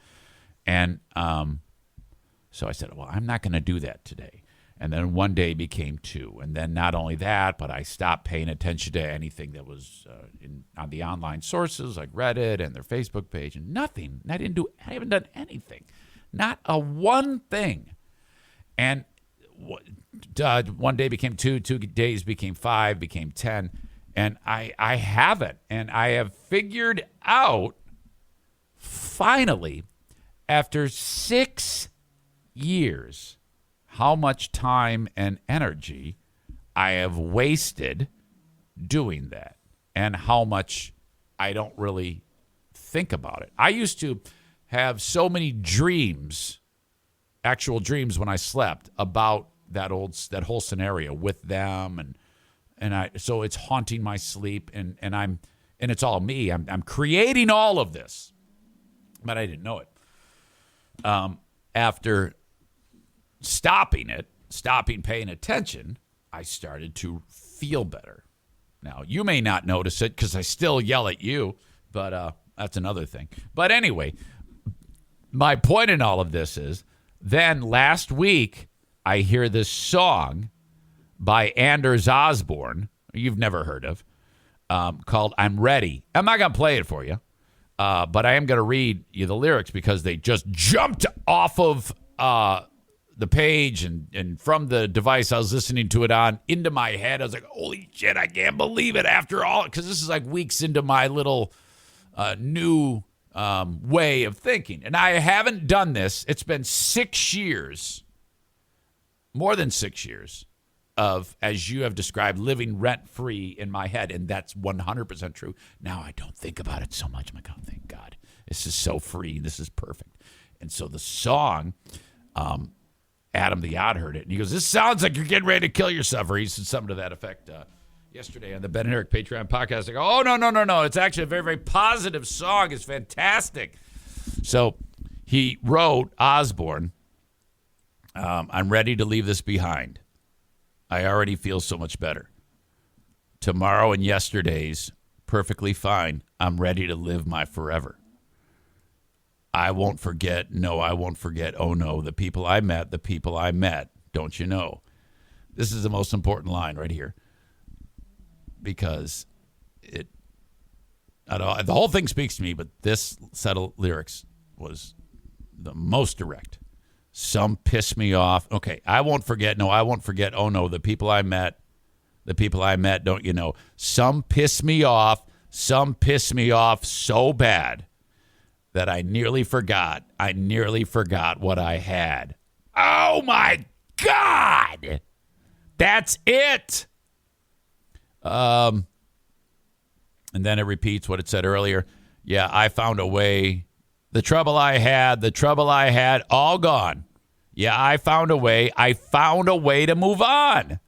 And so I said, well, I'm not going to do that today. And then one day became two. And then not only that, but I stopped paying attention to anything that was on the online sources like Reddit and their Facebook page, and nothing. I haven't done anything. Not a one thing. And one day became two days became 5, became 10. And I haven't. And I have figured out finally, after 6 years, how much time and energy I have wasted doing that, and how much I don't really think about it. I used to have so many dreams, actual dreams when I slept about that whole scenario with them, so it's haunting my sleep, and it's all me. I'm creating all of this, but I didn't know it. After stopping paying attention, I started to feel better. Now, you may not notice it because I still yell at you, but that's another thing. But anyway, my point in all of this is, then last week, I hear this song by Anders Osborne, you've never heard of, called I'm Ready. I'm not going to play it for you, but I am going to read you the lyrics because they just jumped off of the page and from the device I was listening to it on into my head. I was like, holy shit, I can't believe it after all, because this is like weeks into my little new way of thinking. And I haven't done this. It's been 6 years, more than 6 years, of, as you have described, living rent-free in my head, and that's 100% true. Now I don't think about it so much. I'm like, oh, thank God. This is so free. This is perfect. And so the song, Adam the Odd heard it, and he goes, this sounds like you're getting ready to kill yourself, or he said something to that effect yesterday on the Ben and Eric Patreon podcast. I go, oh, no. It's actually a very, very positive song. It's fantastic. So he wrote, Osborne, I'm ready to leave this behind. I already feel so much better. Tomorrow and yesterday's perfectly fine. I'm ready to live my forever. I won't forget. No, I won't forget. Oh, no, the people I met, don't you know? This is the most important line right here, because the whole thing speaks to me, but this set of lyrics was the most direct. Some piss me off. Okay, I won't forget. No, I won't forget. Oh, no, the people I met, don't you know? Some piss me off so bad that I nearly forgot what I had. Oh, my God. That's it. And then it repeats what it said earlier. Yeah, I found a way. The trouble I had, all gone. Yeah, I found a way to move on.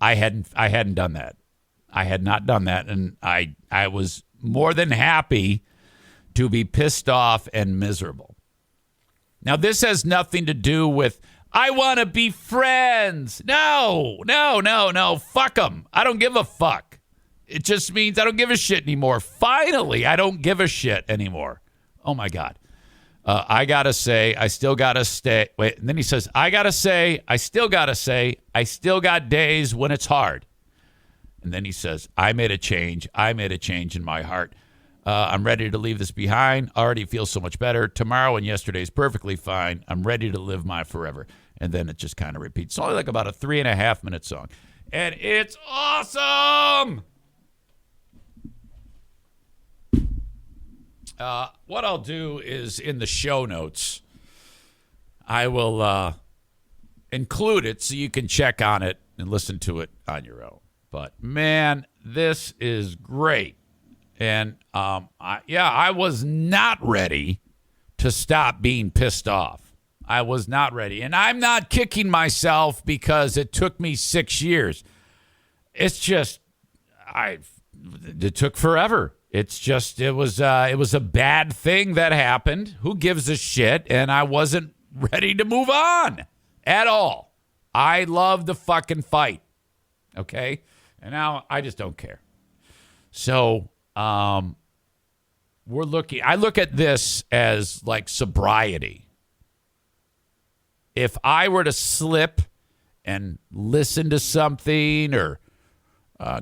I hadn't done that. I had not done that, and I was more than happy to be pissed off and miserable. Now, this has nothing to do with, I want to be friends. No. Fuck them. I don't give a fuck. It just means I don't give a shit anymore. Finally, I don't give a shit anymore. Oh, my God. I got to say, I still got to stay. Wait, and then he says, I got to say, I still got days when it's hard. And then he says, I made a change in my heart. I'm ready to leave this behind. Already feel so much better. Tomorrow and yesterday's perfectly fine. I'm ready to live my forever. And then it just kind of repeats. It's only like about a 3.5-minute song. And it's awesome. What I'll do is in the show notes, I will include it so you can check on it and listen to it on your own. But, man, this is great. And, I was not ready to stop being pissed off. I was not ready. And I'm not kicking myself because it took me 6 years. It's just, it took forever. It's just, it was a bad thing that happened. Who gives a shit? And I wasn't ready to move on at all. I love the fucking fight. Okay? And now I just don't care. So, I look at this as like sobriety. If I were to slip and listen to something or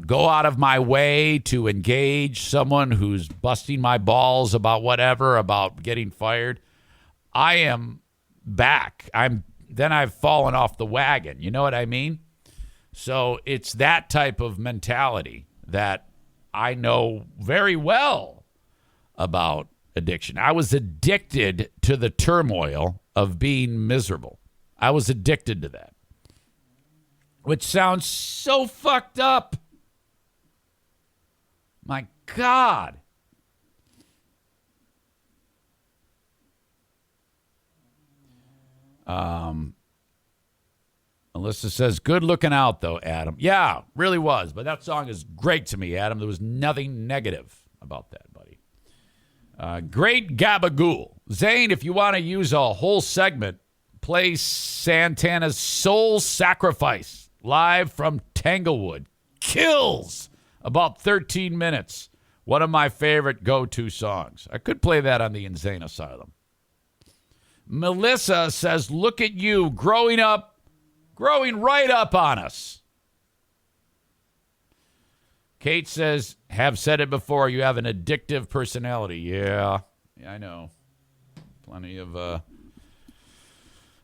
go out of my way to engage someone who's busting my balls about whatever, about getting fired, I am back. I've fallen off the wagon. You know what I mean? So it's that type of mentality that I know very well about addiction. I was addicted to the turmoil of being miserable. I was addicted to that, which sounds so fucked up. My God. Alyssa says, good looking out, though, Adam. Yeah, really was. But that song is great to me, Adam. There was nothing negative about that, buddy. Great gabagool. Zane, if you want to use a whole segment, play Santana's Soul Sacrifice live from Tanglewood. Kills. About 13 minutes. One of my favorite go-to songs. I could play that on the Insane Asylum. Melissa says, look at you growing right up on us. Kate says, have said it before, you have an addictive personality. Yeah, I know. Plenty of,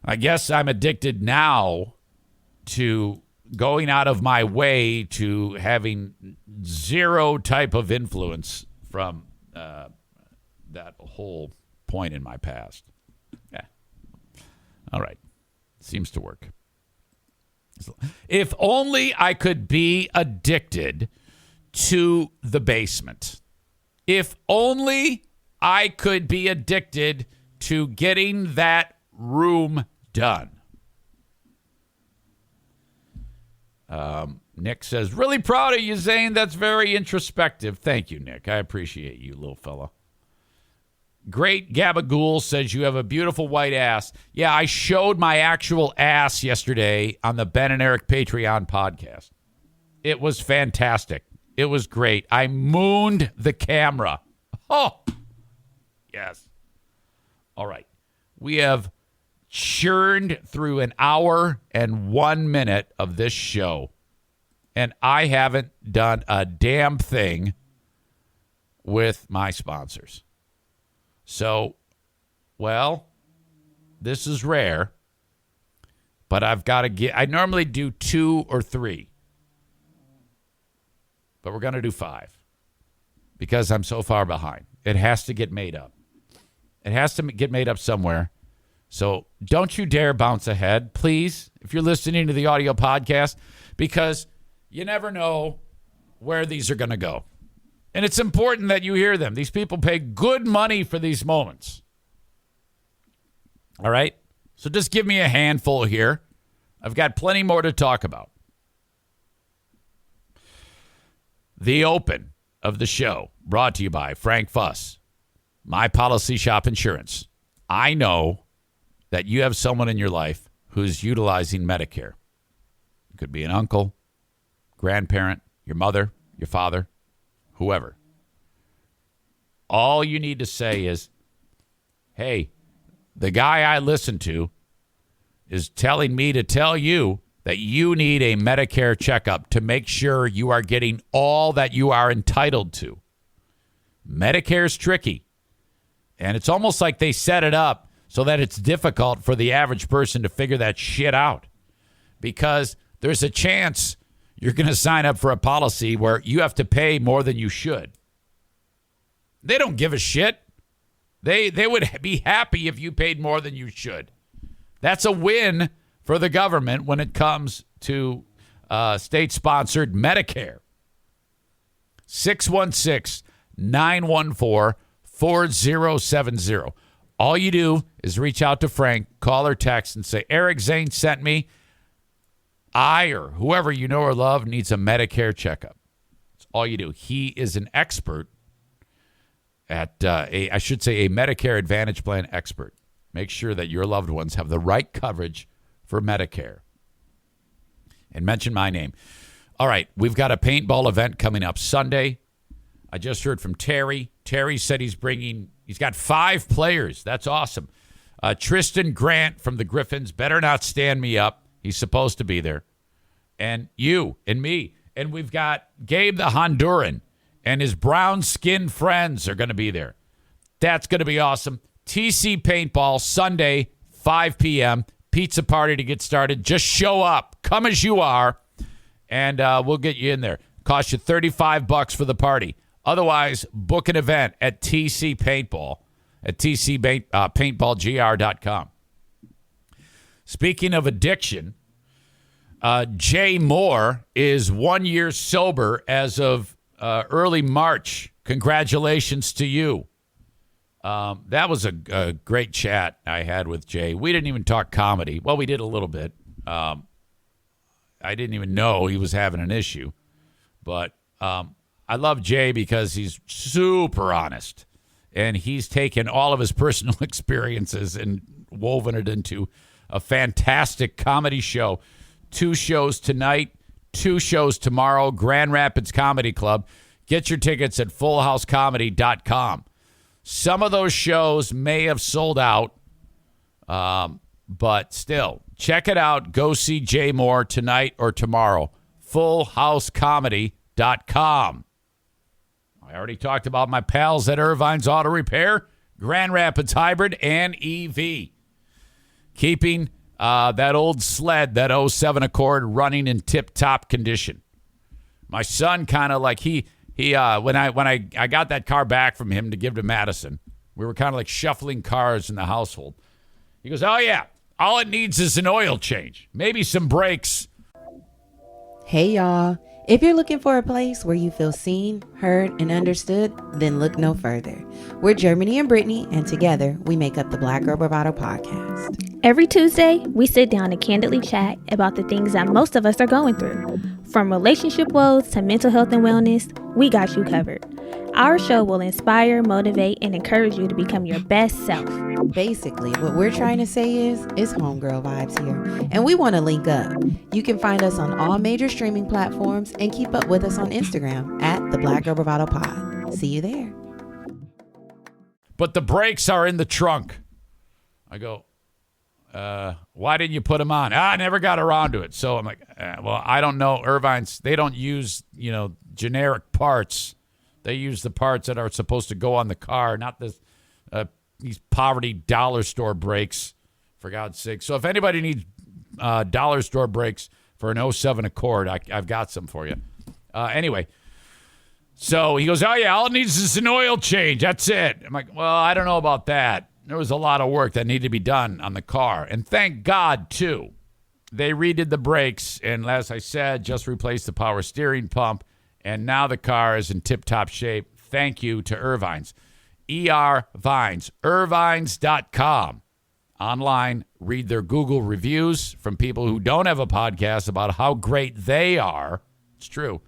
I guess I'm addicted now to going out of my way to having zero type of influence from that whole point in my past. Yeah. All right. Seems to work. If only I could be addicted to the basement. If only I could be addicted to getting that room done. Nick says, really proud of you, Zane. That's very introspective. Thank you, Nick. I appreciate you, little fella. Great Gabagool says you have a beautiful white ass. Yeah, I showed my actual ass yesterday on the Ben and Eric Patreon podcast. It was fantastic. It was great. I mooned the camera. Oh, yes. All right. We have churned through an hour and 1 minute of this show, and I haven't done a damn thing with my sponsors. So, well, this is rare, but I've got to get, I normally do 2 or 3, but we're going to do 5 because I'm so far behind. It has to get made up. It has to get made up somewhere. So don't you dare bounce ahead, please, if you're listening to the audio podcast, because you never know where these are going to go. And it's important that you hear them. These people pay good money for these moments. All right? So just give me a handful here. I've got plenty more to talk about. The open of the show, brought to you by Frank Fuss, My Policy Shop Insurance. I know that you have someone in your life who's utilizing Medicare. It could be an uncle, grandparent, your mother, your father, whoever. All you need to say is, hey, the guy I listen to is telling me to tell you that you need a Medicare checkup to make sure you are getting all that you are entitled to. Medicare's tricky. And it's almost like they set it up so that it's difficult for the average person to figure that shit out. Because there's a chance you're going to sign up for a policy where you have to pay more than you should. They don't give a shit. They would be happy if you paid more than you should. That's a win for the government when it comes to state-sponsored Medicare. 616-914-4070. All you do is reach out to Frank, call or text, and say, Eric Zane sent me. I or whoever you know or love needs a Medicare checkup. That's all you do. He is an expert at, a Medicare Advantage Plan expert. Make sure that your loved ones have the right coverage for Medicare. And mention my name. All right, we've got a paintball event coming up Sunday. I just heard from Terry. Terry said he's got 5 players. That's awesome. Tristan Grant from the Griffins better not stand me up. He's supposed to be there. And you and me. And we've got Gabe the Honduran and his brown-skinned friends are going to be there. That's going to be awesome. TC Paintball, Sunday, 5 p.m. Pizza party to get started. Just show up. Come as you are, and we'll get you in there. Cost you $35 for the party. Otherwise, book an event at TC Paintball at tcpaintballgr.com. Speaking of addiction, Jay Moore is 1 year sober as of early March. Congratulations to you. That was a great chat I had with Jay. We didn't even talk comedy. Well, we did a little bit. I didn't even know he was having an issue. But I love Jay because he's super honest. And he's taken all of his personal experiences and woven it into a fantastic comedy show. 2 shows tonight, 2 shows tomorrow, Grand Rapids Comedy Club. Get your tickets at fullhousecomedy.com. Some of those shows may have sold out, but still, check it out. Go see Jay Moore tonight or tomorrow. Fullhousecomedy.com. I already talked about my pals at Irvine's Auto Repair, Grand Rapids Hybrid, and EV. Keeping that old sled, that 07 Accord, running in tip-top condition. My son kind of like when I got that car back from him to give to Madison, we were kind of like shuffling cars in the household. He goes, "Oh yeah, all it needs is an oil change, maybe some brakes." Hey y'all, if you're looking for a place where you feel seen, heard, and understood, then look no further. We're Germany and Brittany, and together we make up the Black Girl Bravado podcast. Every Tuesday, we sit down and candidly chat about the things that most of us are going through. From relationship woes to mental health and wellness, we got you covered. Our show will inspire, motivate, and encourage you to become your best self. Basically, what we're trying to say is homegirl vibes here, and we want to link up. You can find us on all major streaming platforms and keep up with us on Instagram at the Black Girl Bravado Pod. See you there. But the brakes are in the trunk. I go, why didn't you put them on? I never got around to it. So I'm like, well, I don't know. Irvine's, they don't use, generic parts. They use the parts that are supposed to go on the car, not this, these poverty dollar store brakes, for God's sake. So if anybody needs dollar store brakes for an 07 Accord, I've got some for you. Anyway, so he goes, "Oh yeah, all it needs is an oil change. That's it." I'm like, "Well, I don't know about that. There was a lot of work that needed to be done on the car." And thank God, too, they redid the brakes. And as I said, just replaced the power steering pump. And now the car is in tip-top shape. Thank you to Irvine's. Vines. Irvines.com. Online, read their Google reviews from people who don't have a podcast about how great they are. It's true.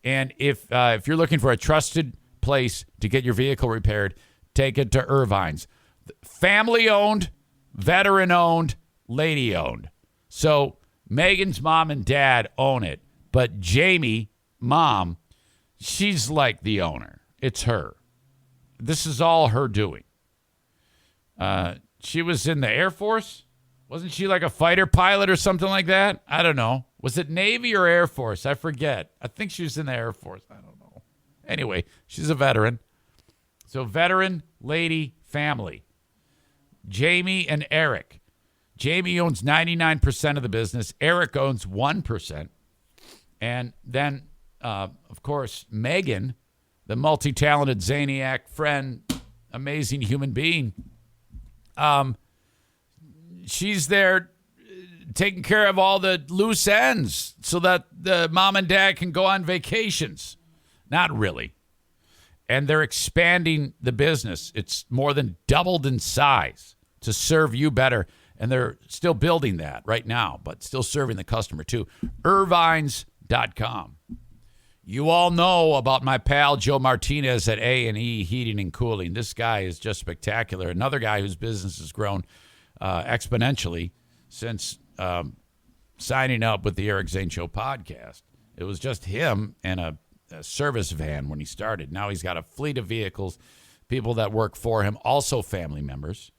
And if you're looking for a trusted place to get your vehicle repaired, take it to Irvine's. Family-owned, veteran-owned, lady-owned. So Megan's mom and dad own it. But Jamie, mom, she's like the owner. It's her. This is all her doing. She was in the Air Force. Wasn't she like a fighter pilot or something like that? I don't know. Was it Navy or Air Force? I forget. I think she was in the Air Force. I don't know. Anyway, she's a veteran. So veteran, lady, family. Jamie and Eric. Jamie owns 99% of the business. Eric owns 1%. And then, of course, Megan, the multi-talented Zaniac friend, amazing human being. She's there taking care of all the loose ends so that the mom and dad can go on vacations. Not really. And they're expanding the business. It's more than doubled in size to serve you better. And they're still building that right now, but still serving the customer too. Irvines.com. You all know about my pal Joe Martinez at A&E Heating and Cooling. This guy is just spectacular. Another guy whose business has grown exponentially since signing up with the Eric Zane Show podcast. It was just him and a service van when he started. Now he's got a fleet of vehicles, people that work for him, also family members.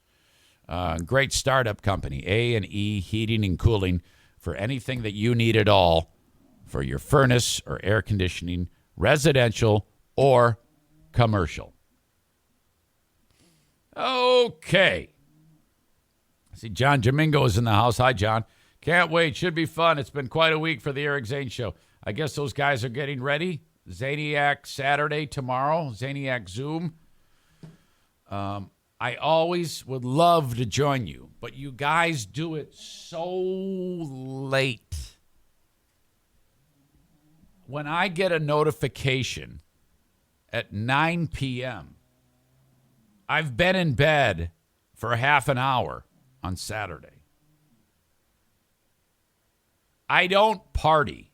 Great startup company, A&E Heating and Cooling, for anything that you need at all for your furnace or air conditioning, residential or commercial. Okay. See, John Domingo is in the house. Hi, John. Can't wait. Should be fun. It's been quite a week for the Eric Zane Show. I guess those guys are getting ready. Zaniac Saturday tomorrow, Zaniac Zoom. I always would love to join you, but you guys do it so late. When I get a notification at 9 p.m., I've been in bed for half an hour on Saturday. I don't party.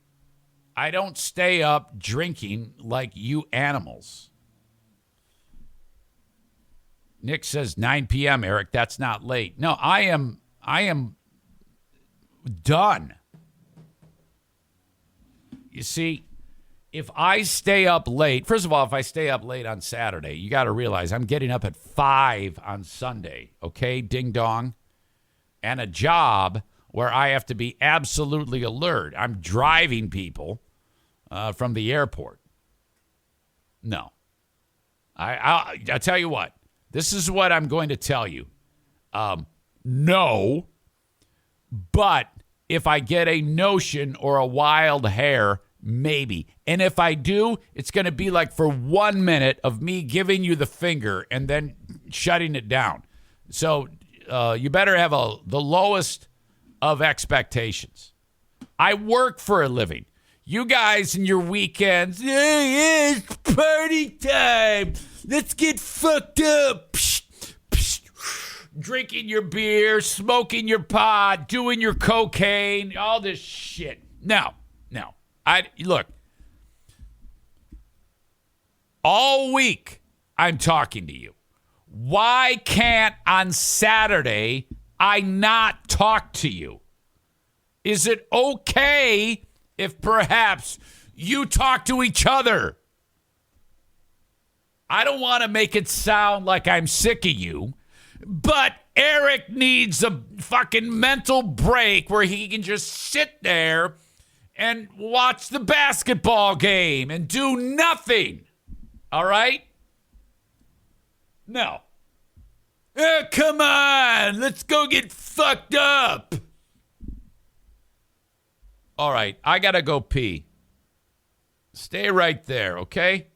I don't stay up drinking like you animals. Nick says 9 p.m., Eric. That's not late. No, I am done. You see, if I stay up late, first of all, if I stay up late on Saturday, you got to realize I'm getting up at 5 on Sunday, okay? Ding dong. And a job where I have to be absolutely alert. I'm driving people from the airport. No. I'll tell you what. This is what I'm going to tell you. No. But if I get a notion or a wild hair, maybe. And if I do, it's going to be like for 1 minute of me giving you the finger and then shutting it down. So you better have the lowest of expectations. I work for a living. You guys and your weekends, yeah, it's party time. Let's get fucked up. Psh, psh, drinking your beer, smoking your pot, doing your cocaine, all this shit. No. Look, all week I'm talking to you. Why can't on Saturday I not talk to you? Is it okay if perhaps you talk to each other? I don't want to make it sound like I'm sick of you, but Eric needs a fucking mental break where he can just sit there and watch the basketball game and do nothing. All right? No. Come on, let's go get fucked up. All right, I got to go pee. Stay right there, okay?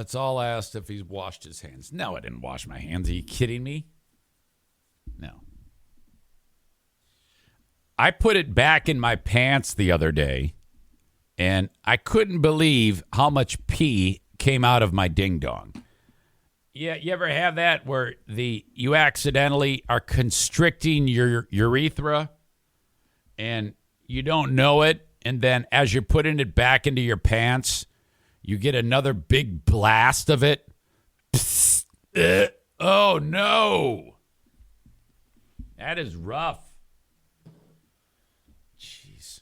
Let's all ask if he's washed his hands. No, I didn't wash my hands. Are you kidding me? No. I put it back in my pants the other day, and I couldn't believe how much pee came out of my ding-dong. Yeah, you ever have that where you accidentally are constricting your urethra, and you don't know it, and then as you're putting it back into your pants, you get another big blast of it? Psst, oh, no. That is rough. Jeez.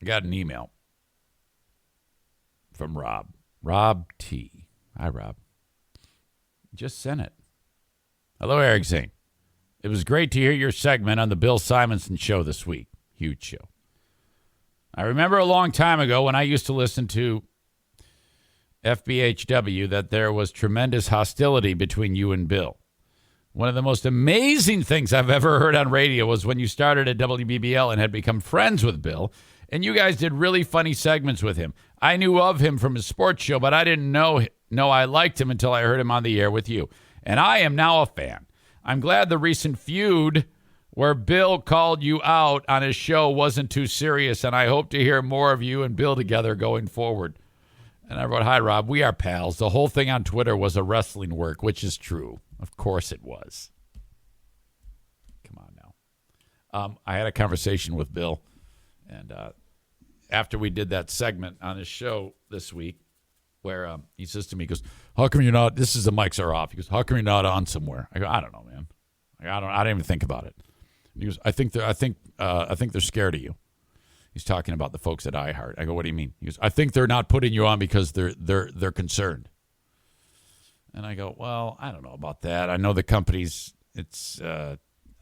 I got an email from Rob. Rob T. Hi, Rob. Just sent it. Hello, Eric Zane. It was great to hear your segment on the Bill Simonson show this week. Huge show. I remember a long time ago when I used to listen to FBHW that there was tremendous hostility between you and Bill. One of the most amazing things I've ever heard on radio was when you started at WBBL and had become friends with Bill, and you guys did really funny segments with him. I knew of him from his sports show, but I didn't know I liked him until I heard him on the air with you. And I am now a fan. I'm glad the recent feud where Bill called you out on his show wasn't too serious, and I hope to hear more of you and Bill together going forward. And I wrote, hi, Rob, we are pals. The whole thing on Twitter was a wrestling work, which is true. Of course it was. Come on now. I had a conversation with Bill, and after we did that segment on his show this week, where he says to me, he goes, how come you're not, this is the mics are off. He goes, how come you're not on somewhere? I go, I don't know, man. I didn't even think about it. And he goes, I think they're scared of you. He's talking about the folks at iHeart. I go, what do you mean? He goes, I think they're not putting you on because they're concerned. And I go, well, I don't know about that. I know the company's, it's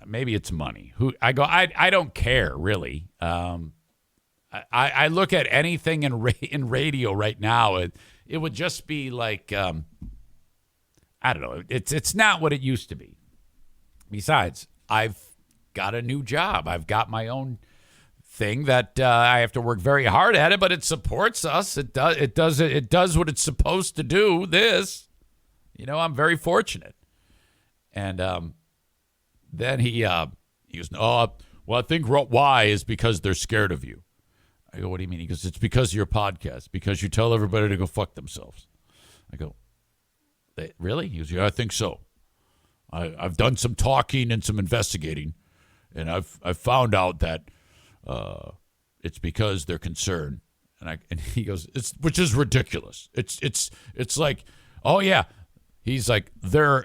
maybe it's money. I don't care really. I look at anything in radio right now. It would just be like, I don't know. It's not what it used to be. Besides, I've got a new job. I've got my own thing that I have to work very hard at it, but it supports us. It does what it's supposed to do. I'm very fortunate. And then he goes, well, I think why is because they're scared of you. I go, what do you mean? He goes, it's because of your podcast, because you tell everybody to go fuck themselves. I go, really? He goes, yeah, I think so. I've done some talking and some investigating, and I've found out that it's because they're concerned. And he goes, which is ridiculous. It's like, oh yeah. He's like, their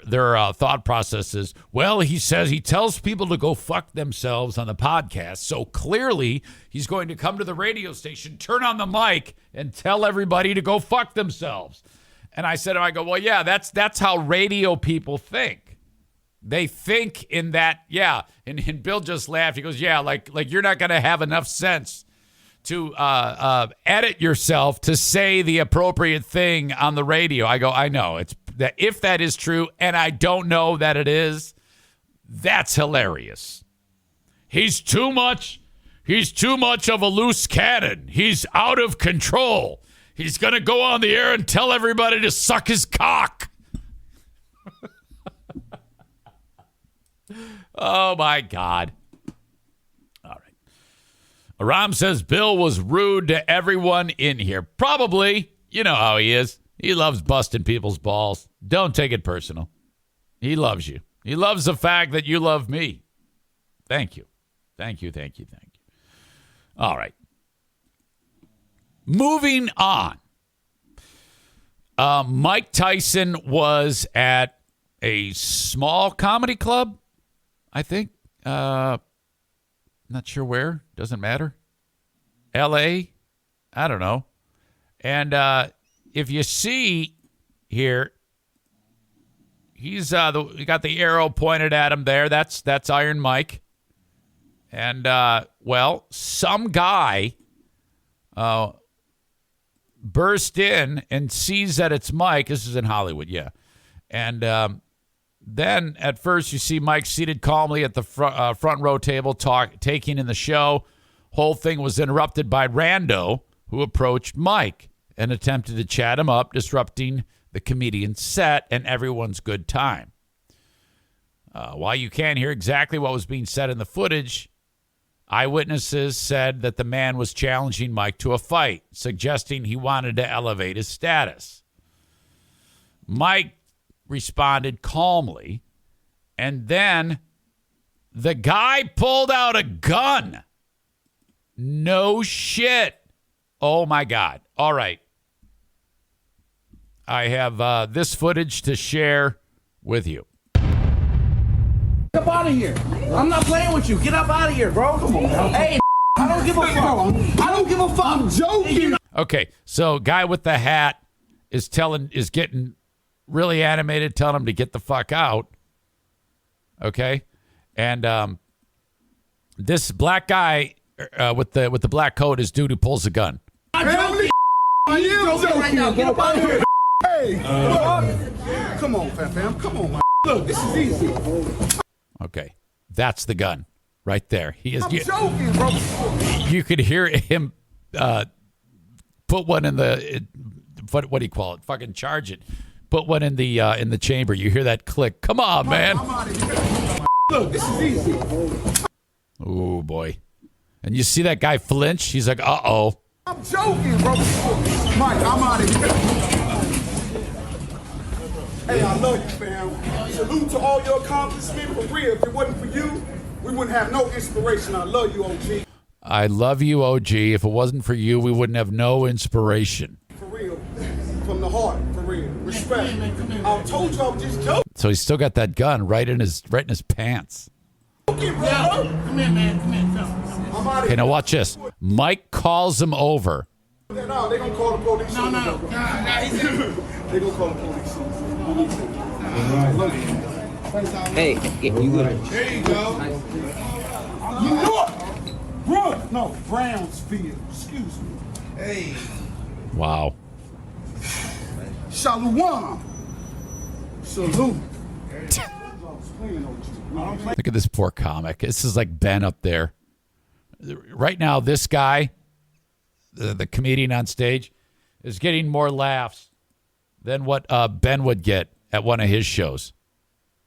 thought process is, well, he says he tells people to go fuck themselves on the podcast. So clearly he's going to come to the radio station, turn on the mic, and tell everybody to go fuck themselves. And I go, well, yeah, that's how radio people think. They think in that, yeah. And Bill just laughed. He goes, yeah, like you're not going to have enough sense to edit yourself to say the appropriate thing on the radio. I go, I know. It's that if that is true, and I don't know that it is, that's hilarious. He's too much of a loose cannon. He's out of control. He's going to go on the air and tell everybody to suck his cock. Oh, my God. All right. Aram says Bill was rude to everyone in here. Probably. You know how he is. He loves busting people's balls. Don't take it personal. He loves you. He loves the fact that you love me. Thank you. Thank you. All right. Moving on. Mike Tyson was at a small comedy club, I think. Not sure where. Doesn't matter. L.A. I don't know. And if you see here, he's we got the arrow pointed at him there. That's Iron Mike. And well, some guy burst in and sees that it's Mike. This is in Hollywood, yeah. And then at first you see Mike seated calmly at the front row table taking in the show. Whole thing was interrupted by Rando, who approached Mike and attempted to chat him up, disrupting the comedian's set and everyone's good time. While you can't hear exactly what was being said in the footage, eyewitnesses said that the man was challenging Mike to a fight, suggesting he wanted to elevate his status. Mike responded calmly, and then the guy pulled out a gun. No shit. Oh, my God. All right. I have this footage to share with you. Get up out of here. I'm not playing with you. Get up out of here, bro. Come on. Hey, I don't give a fuck. I don't give a fuck. I'm joking. Okay, so guy with the hat is getting really animated, telling him to get the fuck out. Okay? And this black guy with the black coat is dude who pulls a gun. I'm joking. I am joking right now. Get up out of here. Hey, come on, fam. Come on, man. Look, this is easy. Okay, that's the gun right there. He is. I'm joking, bro. You could hear him put one in the what do you call it? Fucking charge it. Put one in the chamber. You hear that click? Come on, man. I'm out of here. Look, this is easy. Oh boy, and you see that guy flinch? He's like, uh-oh. I'm joking, bro. Mike, I'm out of here. Hey, I love you, fam. Salute to all your accomplishments, for real. If it wasn't for you, we wouldn't have no inspiration. I love you, OG. I love you, OG. If it wasn't for you, we wouldn't have no inspiration. For real. From the heart, for real. Respect. I told you I was just joking. So he's still got that gun right in his pants. Okay, bro. Come here, man. Come here. I'm out of Okay, here. now watch this. Mike calls him over. No, they gonna call the police. No. They gonna call the police. Hey, you good? There you go. New York! Run! No, Brownsville. Excuse me. Hey. Wow. Shalom. Salute. Look at this poor comic. This is like Ben up there. Right now, this guy, the comedian on stage, is getting more laughs than what Ben would get at one of his shows.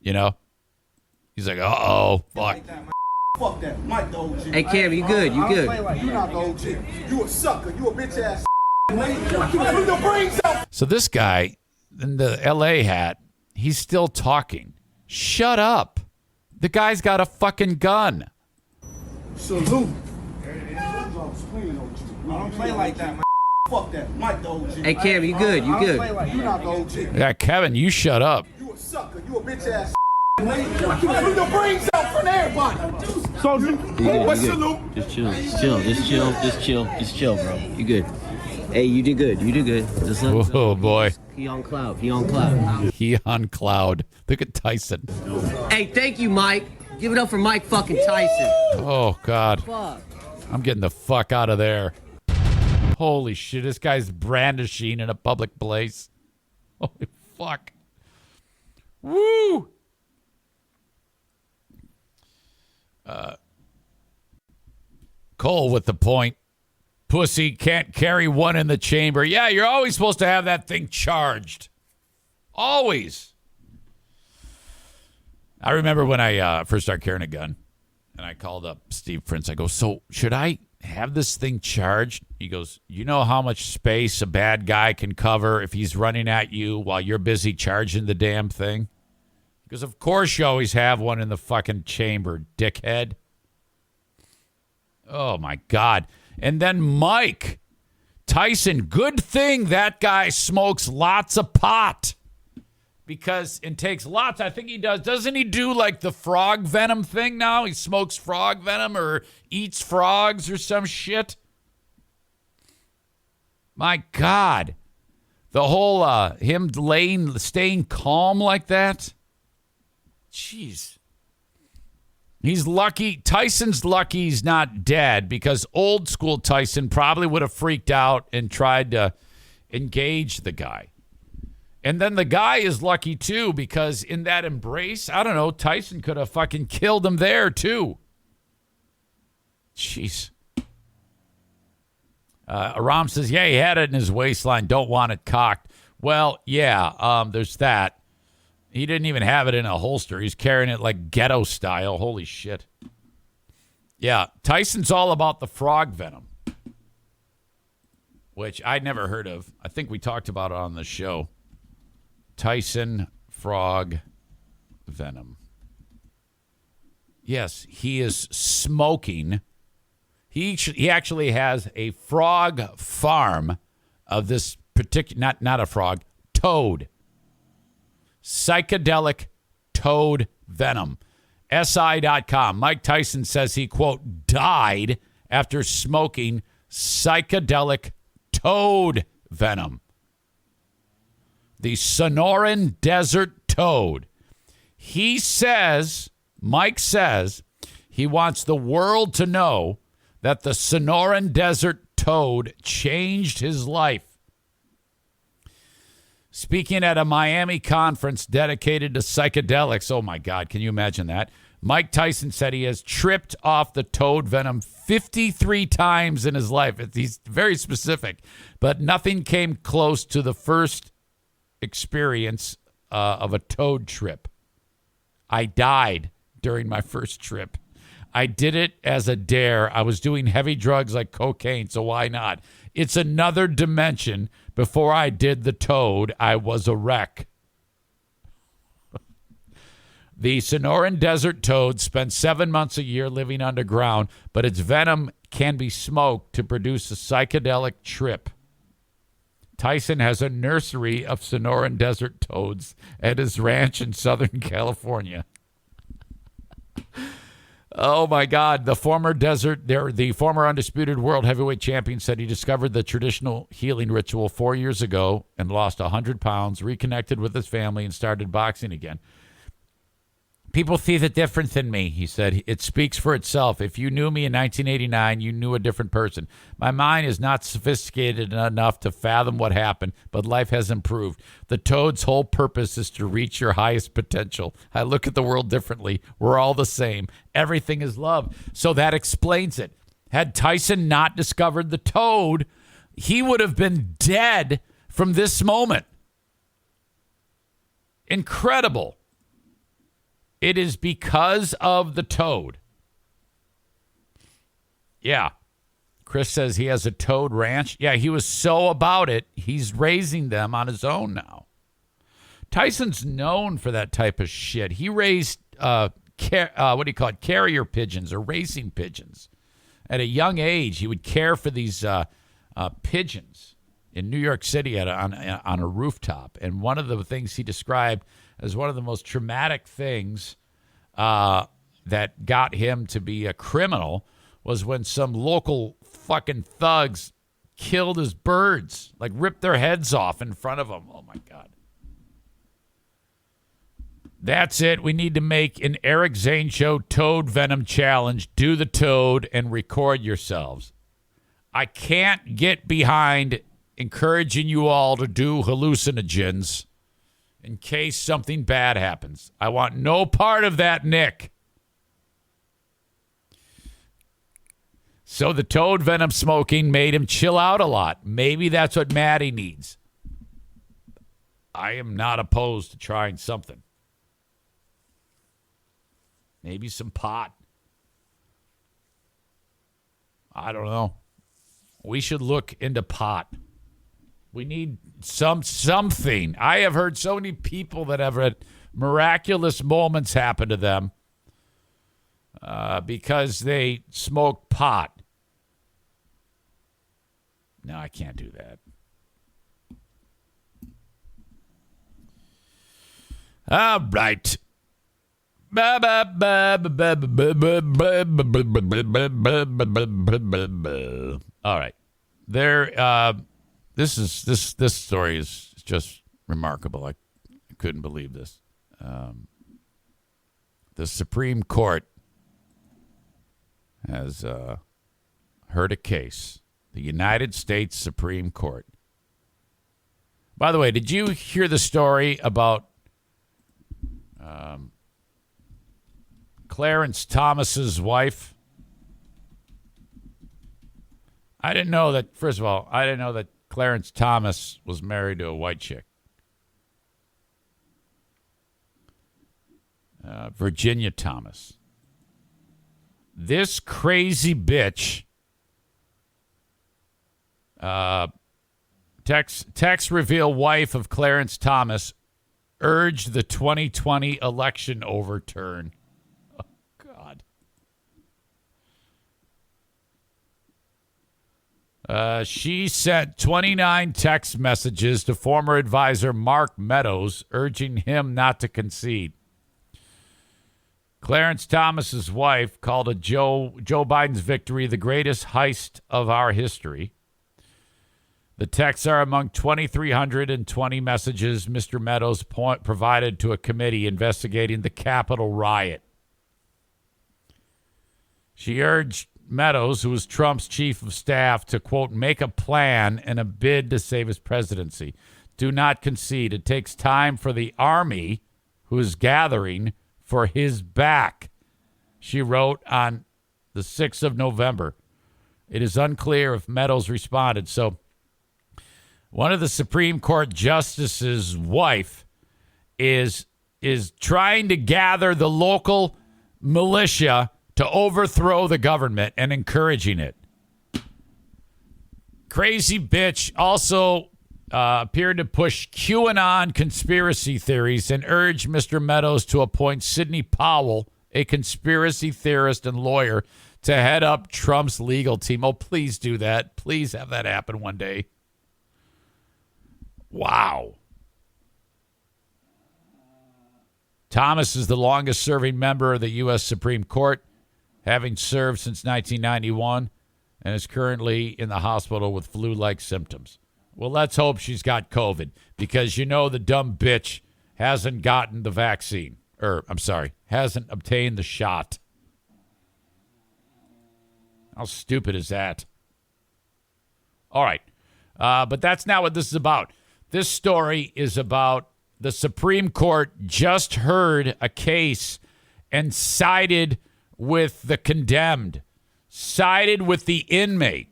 You know? He's like, uh-oh, fuck. Fuck that. Mike the OG. Hey, Cam, you good? You good? You not the OG. You a sucker. You a bitch ass. You your brains out. So this guy in the L.A. hat, he's still talking. Shut up. The guy's got a fucking gun. Salute. I don't play like that, man. Fuck that. Mike the OG. Hey, Cam, you good? You good? You not the OG. Yeah, Kevin, you shut up. You a sucker. You a bitch ass. You your brains out from everybody. Soldier. What's salute? Just chill, bro. You good? Hey, you did good. Just let Oh, boy. He on cloud. He on cloud. Look at Tyson. Hey, thank you, Mike. Give it up for Mike fucking Tyson. Oh, God. Fuck. I'm getting the fuck out of there. Holy shit, this guy's brandishing in a public place. Holy fuck. Woo! Cole with the point. Pussy can't carry one in the chamber. Yeah, you're always supposed to have that thing charged. Always. I remember when I first started carrying a gun, and I called up Steve Prince. I go, so should I have this thing charged? He goes, you know how much space a bad guy can cover if he's running at you while you're busy charging the damn thing? He goes, of course you always have one in the fucking chamber, dickhead. Oh, my God. And then Mike Tyson, good thing that guy smokes lots of pot. Because it takes lots. I think he does. Doesn't he do like the frog venom thing now? He smokes frog venom or eats frogs or some shit. My God. The whole him staying calm like that. Jeez. He's lucky. Tyson's lucky he's not dead, because old school Tyson probably would have freaked out and tried to engage the guy. And then the guy is lucky, too, because in that embrace, I don't know, Tyson could have fucking killed him there, too. Jeez. Aram says, yeah, he had it in his waistline. Don't want it cocked. Well, yeah, there's that. He didn't even have it in a holster. He's carrying it like ghetto style. Holy shit. Yeah, Tyson's all about the frog venom, which I'd never heard of. I think we talked about it on the show. Tyson frog venom. Yes, he is smoking. He actually has a frog farm of this particular, not a frog, toad. Psychedelic toad venom. SI.com. Mike Tyson says he, quote, died after smoking psychedelic toad venom. The Sonoran Desert toad. Mike says he wants the world to know that the Sonoran Desert toad changed his life. Speaking at a Miami conference dedicated to psychedelics, oh my God, can you imagine that? Mike Tyson said he has tripped off the toad venom 53 times in his life. He's very specific, but nothing came close to the first experience of a toad trip. I died during my first trip. I did it as a dare. I was doing heavy drugs like cocaine, so why not? It's another dimension. Before I did the toad, I was a wreck. The Sonoran Desert toad spends 7 months a year living underground, but its venom can be smoked to produce a psychedelic trip. Tyson has a nursery of Sonoran Desert toads at his ranch in Southern California. Oh my God! The former undisputed world heavyweight champion said he discovered the traditional healing ritual 4 years ago and lost 100 pounds, reconnected with his family, and started boxing again. People see the difference in me, he said. It speaks for itself. If you knew me in 1989, you knew a different person. My mind is not sophisticated enough to fathom what happened, but life has improved. The toad's whole purpose is to reach your highest potential. I look at the world differently. We're all the same. Everything is love. So that explains it. Had Tyson not discovered the toad, he would have been dead from this moment. Incredible. It is because of the toad. Yeah. Chris says he has a toad ranch. Yeah, he was so about it, he's raising them on his own now. Tyson's known for that type of shit. He raised, carrier pigeons or racing pigeons. At a young age, he would care for these pigeons in New York City on a rooftop. And one of the things he described as one of the most traumatic things that got him to be a criminal was when some local fucking thugs killed his birds, like ripped their heads off in front of him. Oh, my God. That's it. We need to make an Eric Zane Show Toad Venom Challenge. Do the toad and record yourselves. I can't get behind encouraging you all to do hallucinogens in case something bad happens. I want no part of that, Nick. So the toad venom smoking made him chill out a lot. Maybe that's what Maddie needs. I am not opposed to trying something. Maybe some pot. I don't know. We should look into pot. We need something. I have heard so many people that have had miraculous moments happen to them because they smoke pot. No, I can't do that. All right. All right. This story is just remarkable. I couldn't believe this. The Supreme Court has heard a case. The United States Supreme Court. By the way, did you hear the story about Clarence Thomas's wife? I didn't know that, first of all, I didn't know that Clarence Thomas was married to a white chick. Virginia Thomas. This crazy bitch text reveal wife of Clarence Thomas urged the 2020 election overturn. Oh, God. She sent 29 text messages to former advisor Mark Meadows urging him not to concede. Clarence Thomas's wife called Joe Biden's victory the greatest heist of our history. The texts are among 2,320 messages Mr. Meadows provided to a committee investigating the Capitol riot. She urged Meadows, who was Trump's chief of staff, to, quote, make a plan in a bid to save his presidency. Do not concede. It takes time for the army, who is gathering, for his back, she wrote on the 6th of November. It is unclear if Meadows responded. So one of the Supreme Court justices' wife is trying to gather the local militia to overthrow the government and encouraging it. Crazy bitch also appeared to push QAnon conspiracy theories and urged Mr. Meadows to appoint Sidney Powell, a conspiracy theorist and lawyer, to head up Trump's legal team. Oh, please do that. Please have that happen one day. Wow. Thomas is the longest-serving member of the U.S. Supreme Court, having served since 1991, and is currently in the hospital with flu-like symptoms. Well, let's hope she's got COVID, because you know the dumb bitch hasn't gotten the vaccine. Hasn't obtained the shot. How stupid is that? All right. But that's not what this is about. This story is about the Supreme Court just heard a case and sided with the condemned, sided with the inmate.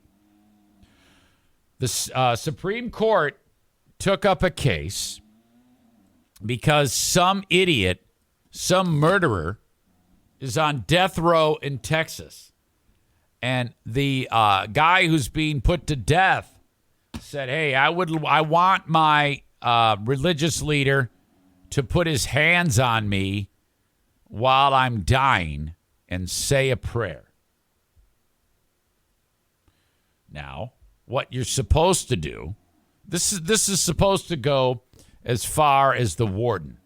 The Supreme Court took up a case because some idiot, some murderer, is on death row in Texas. And the guy who's being put to death said, hey, I want my religious leader to put his hands on me while I'm dying and say a prayer. Now, what you're supposed to do, this is supposed to go as far as the warden,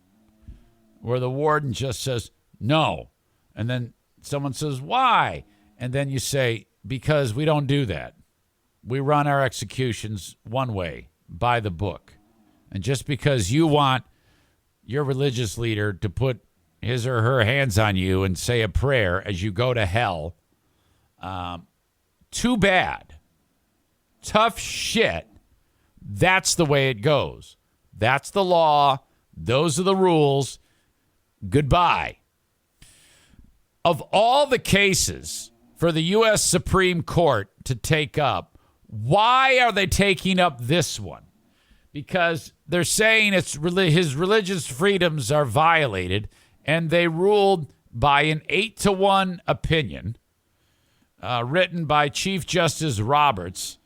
where the warden just says, no. And then someone says, why? And then you say, because we don't do that. We run our executions one way, by the book. And just because you want your religious leader to put his or her hands on you and say a prayer as you go to hell, too bad. Tough shit. That's the way it goes. That's the law. Those are the rules. Goodbye. Of all the cases for the U.S. Supreme Court to take up, why are they taking up this one? Because they're saying his religious freedoms are violated, and they ruled by an 8-1 opinion written by Chief Justice Roberts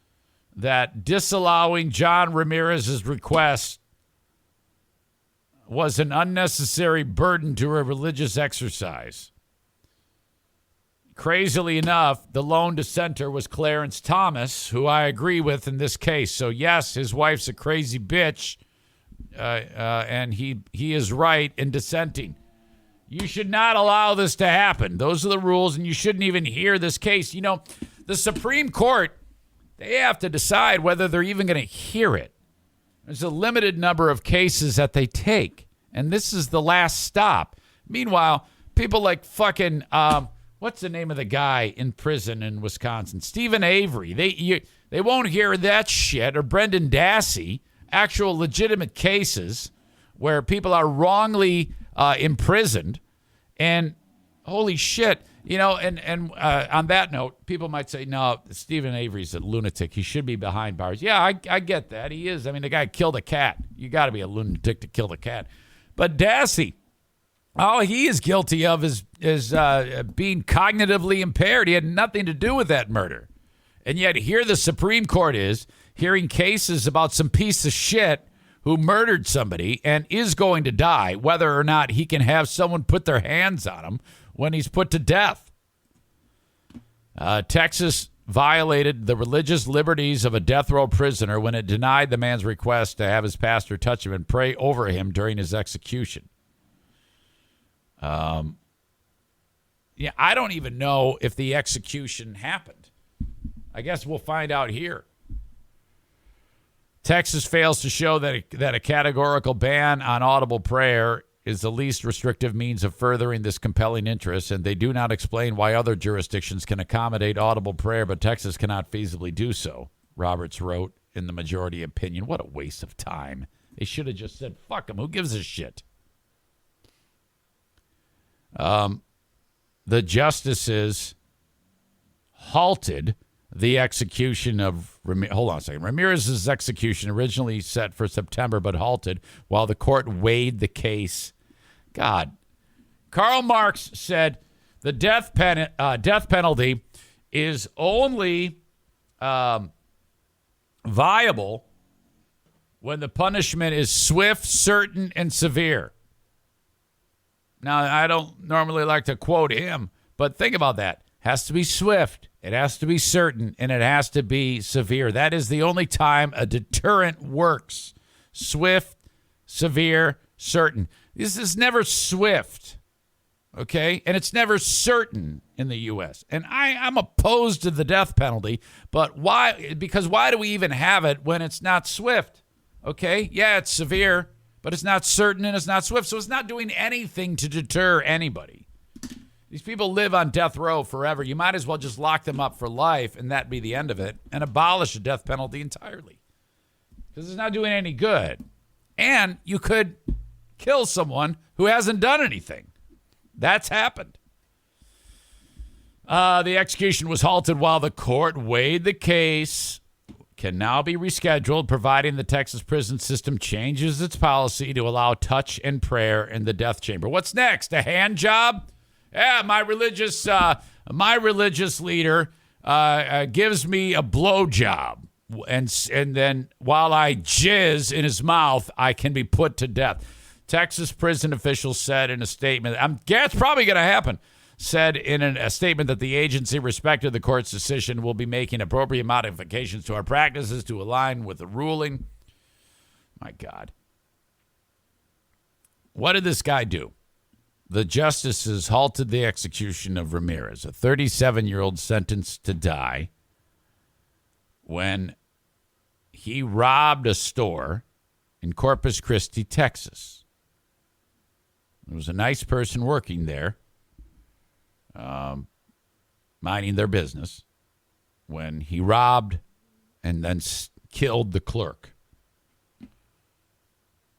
that disallowing John Ramirez's request was an unnecessary burden to a religious exercise. Crazily enough, the lone dissenter was Clarence Thomas, who I agree with in this case. So, yes, his wife's a crazy bitch, and he is right in dissenting. You should not allow this to happen. Those are the rules, and you shouldn't even hear this case. You know, the Supreme Court, they have to decide whether they're even going to hear it. There's a limited number of cases that they take, and this is the last stop. Meanwhile, people like fucking, what's the name of the guy in prison in Wisconsin? Stephen Avery. They won't hear that shit. Or Brendan Dassey, actual legitimate cases where people are wrongly imprisoned. And holy shit, You know, and on that note, people might say, no, Stephen Avery's a lunatic. He should be behind bars. Yeah, I get that. He is. I mean, the guy killed a cat. You got to be a lunatic to kill the cat. But Dassey, all he is guilty of is being cognitively impaired. He had nothing to do with that murder. And yet here the Supreme Court is hearing cases about some piece of shit who murdered somebody and is going to die, whether or not he can have someone put their hands on him when he's put to death. Texas violated the religious liberties of a death row prisoner when it denied the man's request to have his pastor touch him and pray over him during his execution. Yeah, I don't even know if the execution happened. I guess we'll find out here. Texas fails to show that a categorical ban on audible prayer is the least restrictive means of furthering this compelling interest, and they do not explain why other jurisdictions can accommodate audible prayer, but Texas cannot feasibly do so, Roberts wrote in the majority opinion. What a waste of time. They should have just said, fuck them. Who gives a shit? The justices halted the execution of Ramirez's execution, originally set for September, but halted while the court weighed the case. God. Karl Marx said the death penalty is only viable when the punishment is swift, certain, and severe. Now, I don't normally like to quote him, but think about that. Has to be swift, it has to be certain, and it has to be severe. That is the only time a deterrent works. Swift, severe, certain. This is never swift, okay? And it's never certain in the U.S. And I'm opposed to the death penalty, but why? Because why do we even have it when it's not swift, okay? Yeah, it's severe, but it's not certain and it's not swift, so it's not doing anything to deter anybody. These people live on death row forever. You might as well just lock them up for life and that be the end of it and abolish the death penalty entirely because it's not doing any good. And you could kill someone who hasn't done anything. That's happened. The execution was halted while the court weighed the case. Can now be rescheduled, providing the Texas prison system changes its policy to allow touch and prayer in the death chamber. What's next? A hand job? Yeah, my religious leader gives me a blow job, and then while I jizz in his mouth, I can be put to death. Texas prison officials said in a statement, it's probably going to happen, said in a statement that the agency respected the court's decision, will be making appropriate modifications to our practices to align with the ruling. My God. What did this guy do? The justices halted the execution of Ramirez, a 37-year-old sentenced to die when he robbed a store in Corpus Christi, Texas. There was a nice person working there, minding their business, when he robbed and then killed the clerk.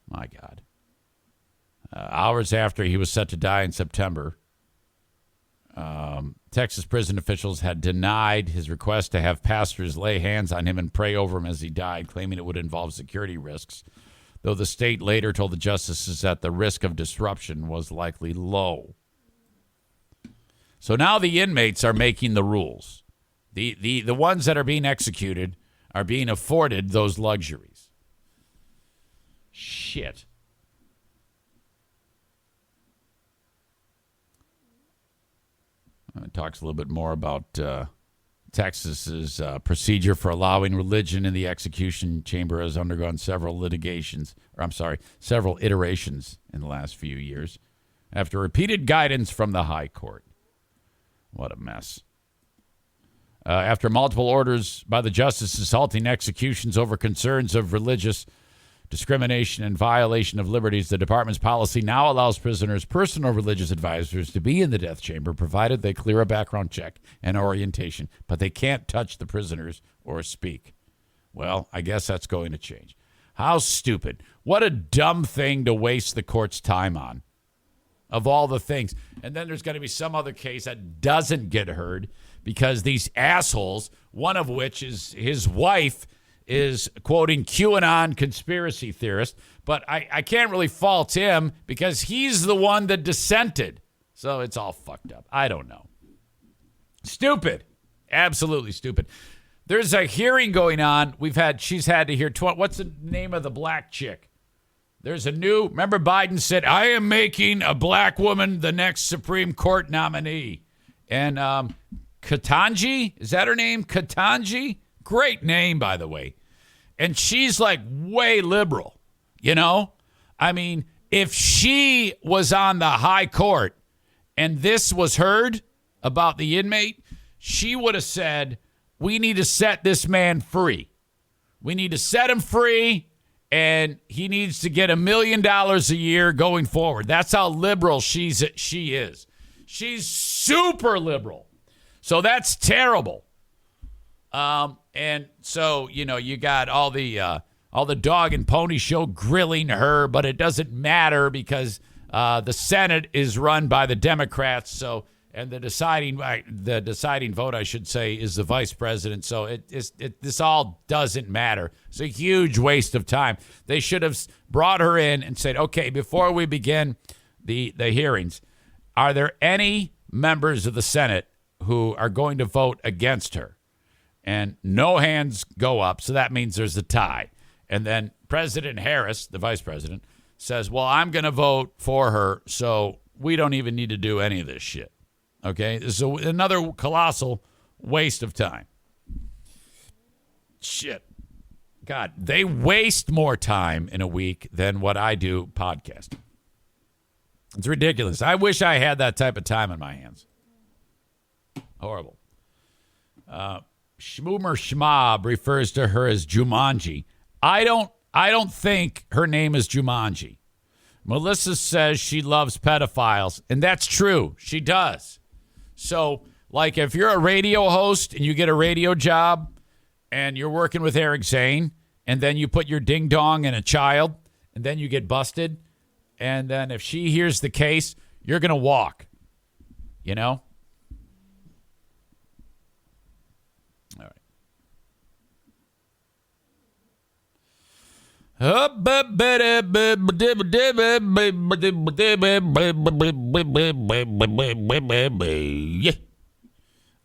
My God. Hours after he was set to die in September, Texas prison officials had denied his request to have pastors lay hands on him and pray over him as he died, claiming it would involve security risks, though the state later told the justices that the risk of disruption was likely low. So now the inmates are making the rules. The ones that are being executed are being afforded those luxuries. Shit. It talks a little bit more about Texas's procedure for allowing religion in the execution chamber has undergone several iterations in the last few years after repeated guidance from the high court. What a mess. After multiple orders by the justices halting executions over concerns of religious discrimination and violation of liberties, the department's policy now allows prisoners' personal religious advisors to be in the death chamber, provided they clear a background check and orientation, but they can't touch the prisoners or speak. Well, I guess that's going to change. How stupid. What a dumb thing to waste the court's time on. of all the things. And then there's going to be some other case that doesn't get heard because these assholes, one of which is his wife, is quoting QAnon conspiracy theorist. But I can't really fault him because he's the one that dissented. So it's all fucked up. I don't know. Stupid. Absolutely stupid. There's a hearing going on. She's had to hear, what's the name of the black chick? There's remember Biden said, I am making a black woman the next Supreme Court nominee. And Ketanji, is that her name? Ketanji? Great name, by the way. And she's like way liberal, you know? I mean, if she was on the high court and this was heard about the inmate, she would have said, we need to set this man free. We need to set him free, and he needs to get $1 million a year going forward. That's how liberal she is. She's super liberal. So that's terrible. And so, you got all the dog and pony show grilling her, but it doesn't matter because the Senate is run by the Democrats. So, and the deciding vote, I should say, is the vice president. So this all doesn't matter. It's a huge waste of time. They should have brought her in and said, okay, before we begin the hearings, are there any members of the Senate who are going to vote against her? And no hands go up, so that means there's a tie. And then President Harris, the vice president, says, well, I'm going to vote for her, so we don't even need to do any of this shit. Okay? This is another colossal waste of time. Shit. God, they waste more time in a week than what I do podcasting. It's ridiculous. I wish I had that type of time in my hands. Horrible. Shmoomer Schmab refers to her as Jumanji. I don't think her name is Jumanji. Melissa says she loves pedophiles, and that's true. She does. So, like, if you're a radio host and you get a radio job and you're working with Eric Zane, and then you put your ding-dong in a child, and then you get busted, and then if she hears the case, you're going to walk. You know?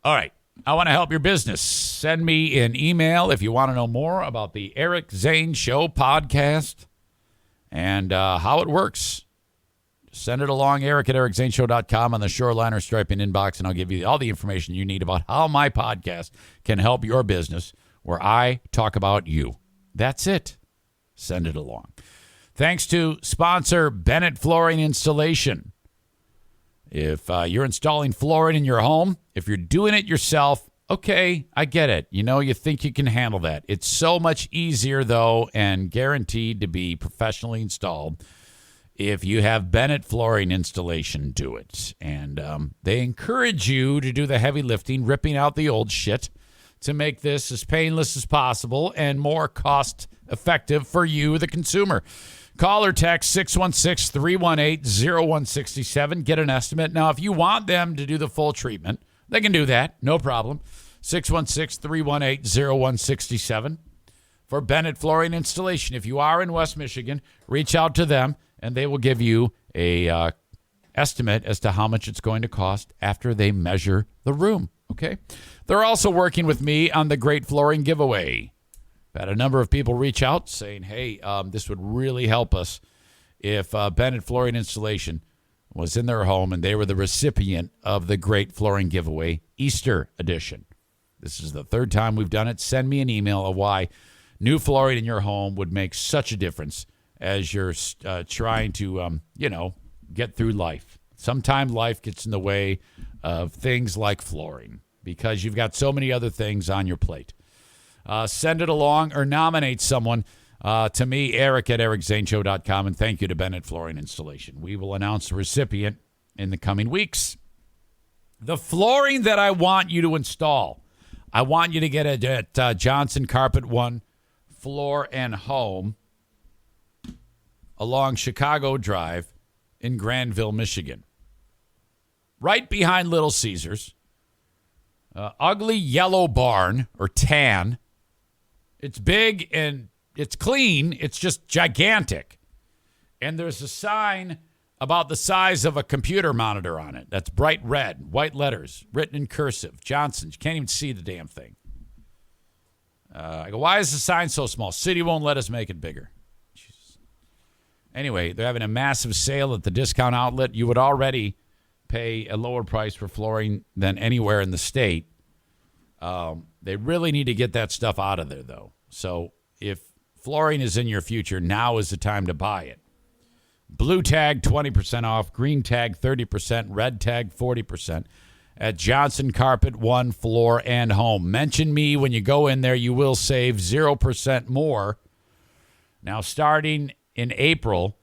All right. I want to help your business. Send me an email if you want to know more about the Eric Zane Show Podcast and how it works. Send it along, eric@ericzaneshow.com on the Shoreliner Striping inbox, and I'll give you all the information you need about how my podcast can help your business, where I talk about you. That's it. Send it along. Thanks to sponsor Bennett Flooring Installation. If you're installing flooring in your home, if you're doing it yourself, okay, I get it. You think you can handle that. It's so much easier, though, and guaranteed to be professionally installed if you have Bennett Flooring Installation do it. And they encourage you to do the heavy lifting, ripping out the old shit to make this as painless as possible and more cost-effective for you, the consumer. Call or text 616-318-0167. Get an estimate. Now, if you want them to do the full treatment, they can do that. No problem. 616-318-0167 for Bennett Flooring Installation. If you are in West Michigan, reach out to them, and they will give you a estimate as to how much it's going to cost after they measure the room. Okay? They're also working with me on the Great Flooring Giveaway. I've had a number of people reach out saying, hey, this would really help us if Bennett Flooring Installation was in their home and they were the recipient of the Great Flooring Giveaway Easter edition. This is the third time we've done it. Send me an email of why new flooring in your home would make such a difference as you're trying to, get through life. Sometimes life gets in the way of things like flooring because you've got so many other things on your plate. Send it along or nominate someone to me, Eric@ericzaneshow.com, and thank you to Bennett Flooring Installation. We will announce the recipient in the coming weeks. The flooring that I want you to install, I want you to get it at Johnson Carpet One Floor and Home along Chicago Drive in Granville, Michigan. Right behind Little Caesars. Ugly yellow barn, or tan. It's big and it's clean. It's just gigantic. And there's a sign about the size of a computer monitor on it. That's bright red, white letters, written in cursive. Johnson's. You can't even see the damn thing. I go, why is the sign so small? City won't let us make it bigger. Jesus. Anyway, they're having a massive sale at the discount outlet. You would already pay a lower price for flooring than anywhere in the state. They really need to get that stuff out of there, though. So if flooring is in your future, now is the time to buy it. Blue tag, 20% off. Green tag, 30%. Red tag, 40%. At Johnson Carpet, One Floor and Home. Mention me when you go in there. You will save 0% more. Now, starting in April,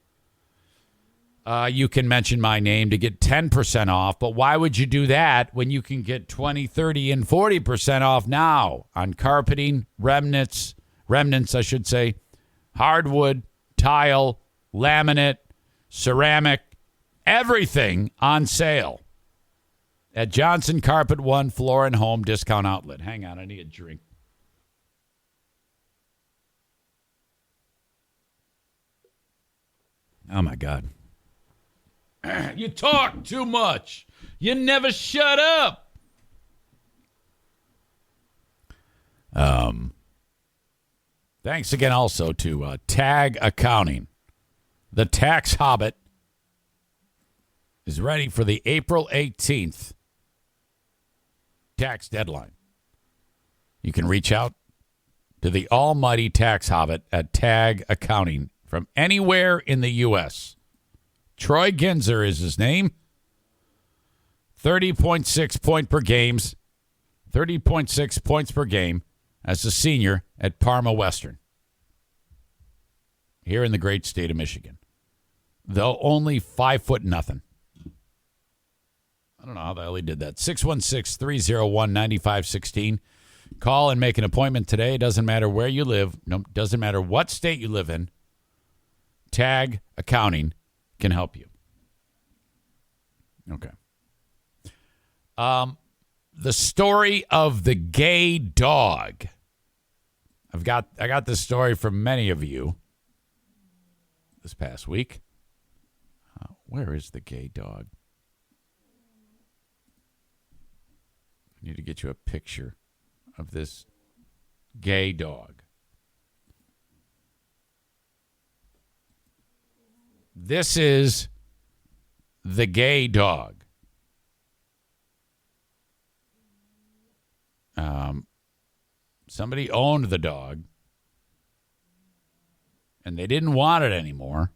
you can mention my name to get 10% off. But why would you do that when you can get 20, 30, and 40% off now on carpeting, remnants, I should say, hardwood, tile, laminate, ceramic, everything on sale at Johnson Carpet, One Floor and Home discount outlet. Hang on, I need a drink. Oh, my God. You talk too much. You never shut up. Thanks again also to Tag Accounting. The Tax Hobbit is ready for the April 18th tax deadline. You can reach out to the almighty Tax Hobbit at Tag Accounting from anywhere in the U.S. Troy Ginzer is his name. 30.6 points per game as a senior at Parma Western here in the great state of Michigan. Though only 5'0". I don't know how the hell he did that. 616-301-9516. Call and make an appointment today. Doesn't matter where you live. No, doesn't matter what state you live in. Tag Accounting can help you. Okay. The story of the gay dog. I got this story from many of you this past week. Where is the gay dog? I need to get you a picture of this gay dog. This is the gay dog. Somebody owned the dog, and they didn't want it anymore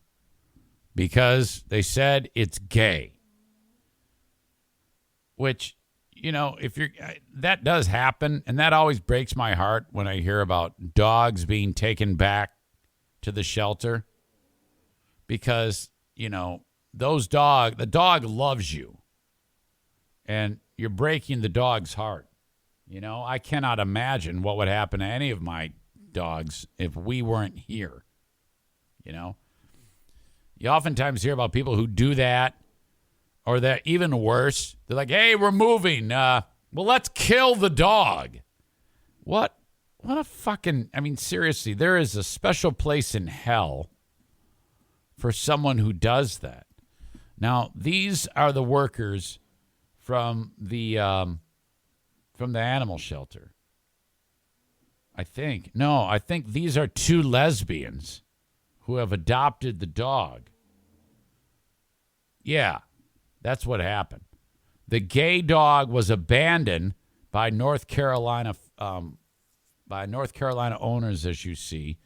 because they said it's gay. Which, you know, that does happen, and that always breaks my heart when I hear about dogs being taken back to the shelter. Because, you know, the dog loves you. And you're breaking the dog's heart. You know, I cannot imagine what would happen to any of my dogs if we weren't here. You know, you oftentimes hear about people who do that, or they're even worse. They're like, hey, we're moving. Well, let's kill the dog. What a fucking, I mean, seriously, there is a special place in hell for someone who does that. Now, these are the workers from the animal shelter. I think these are two lesbians who have adopted the dog. Yeah, that's what happened. The gay dog was abandoned by North Carolina owners, as you see,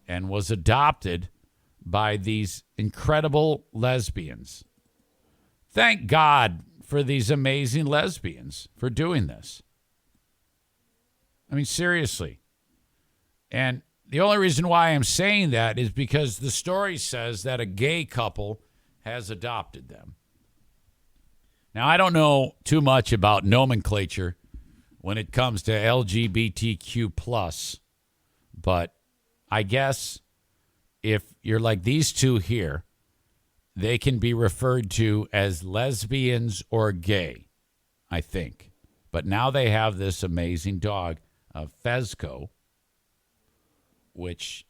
and was adopted by these incredible lesbians. Thank God for these amazing lesbians for doing this. I mean, seriously. And the only reason why I'm saying that is because the story says that a gay couple has adopted them. Now, I don't know too much about nomenclature when it comes to LGBTQ+, but I guess if you're like these two here, they can be referred to as lesbians or gay, I think. But now they have this amazing dog, Fezco, which,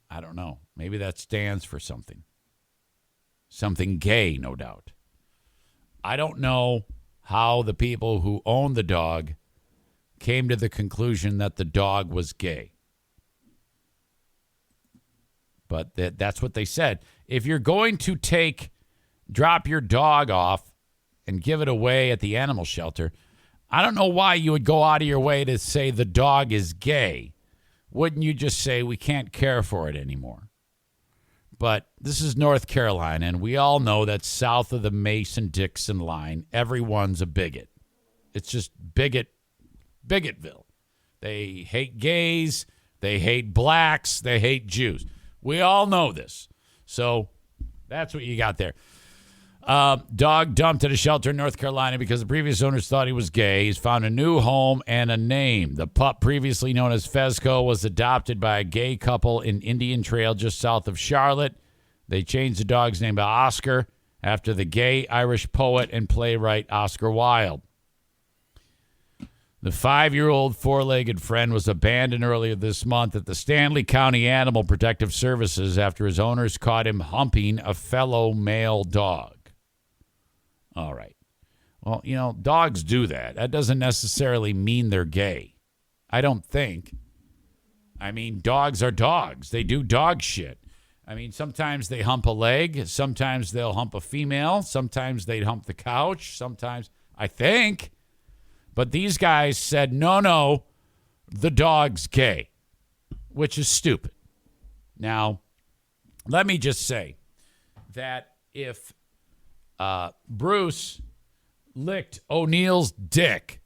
I don't know, maybe that stands for something. Something gay, no doubt. I don't know how the people who own the dog came to the conclusion that the dog was gay. But that's what they said. If you're going to drop your dog off and give it away at the animal shelter, I don't know why you would go out of your way to say the dog is gay. Wouldn't you just say we can't care for it anymore? But this is North Carolina, and we all know that south of the Mason-Dixon line, everyone's a bigot. It's just Bigotville. They hate gays. They hate blacks. They hate Jews. We all know this. So that's what you got there. Dog dumped at a shelter in North Carolina because the previous owners thought he was gay. He's found a new home and a name. The pup, previously known as Fezco, was adopted by a gay couple in Indian Trail just south of Charlotte. They changed the dog's name to Oscar after the gay Irish poet and playwright Oscar Wilde. The 5-year-old four-legged friend was abandoned earlier this month at the Stanley County Animal Protective Services after his owners caught him humping a fellow male dog. All right. Well, dogs do that. That doesn't necessarily mean they're gay. I don't think. I mean, dogs are dogs. They do dog shit. I mean, sometimes they hump a leg. Sometimes they'll hump a female. Sometimes they'd hump the couch. Sometimes, I think. But these guys said, no, the dog's gay, which is stupid. Now, let me just say that if Bruce licked O'Neill's dick,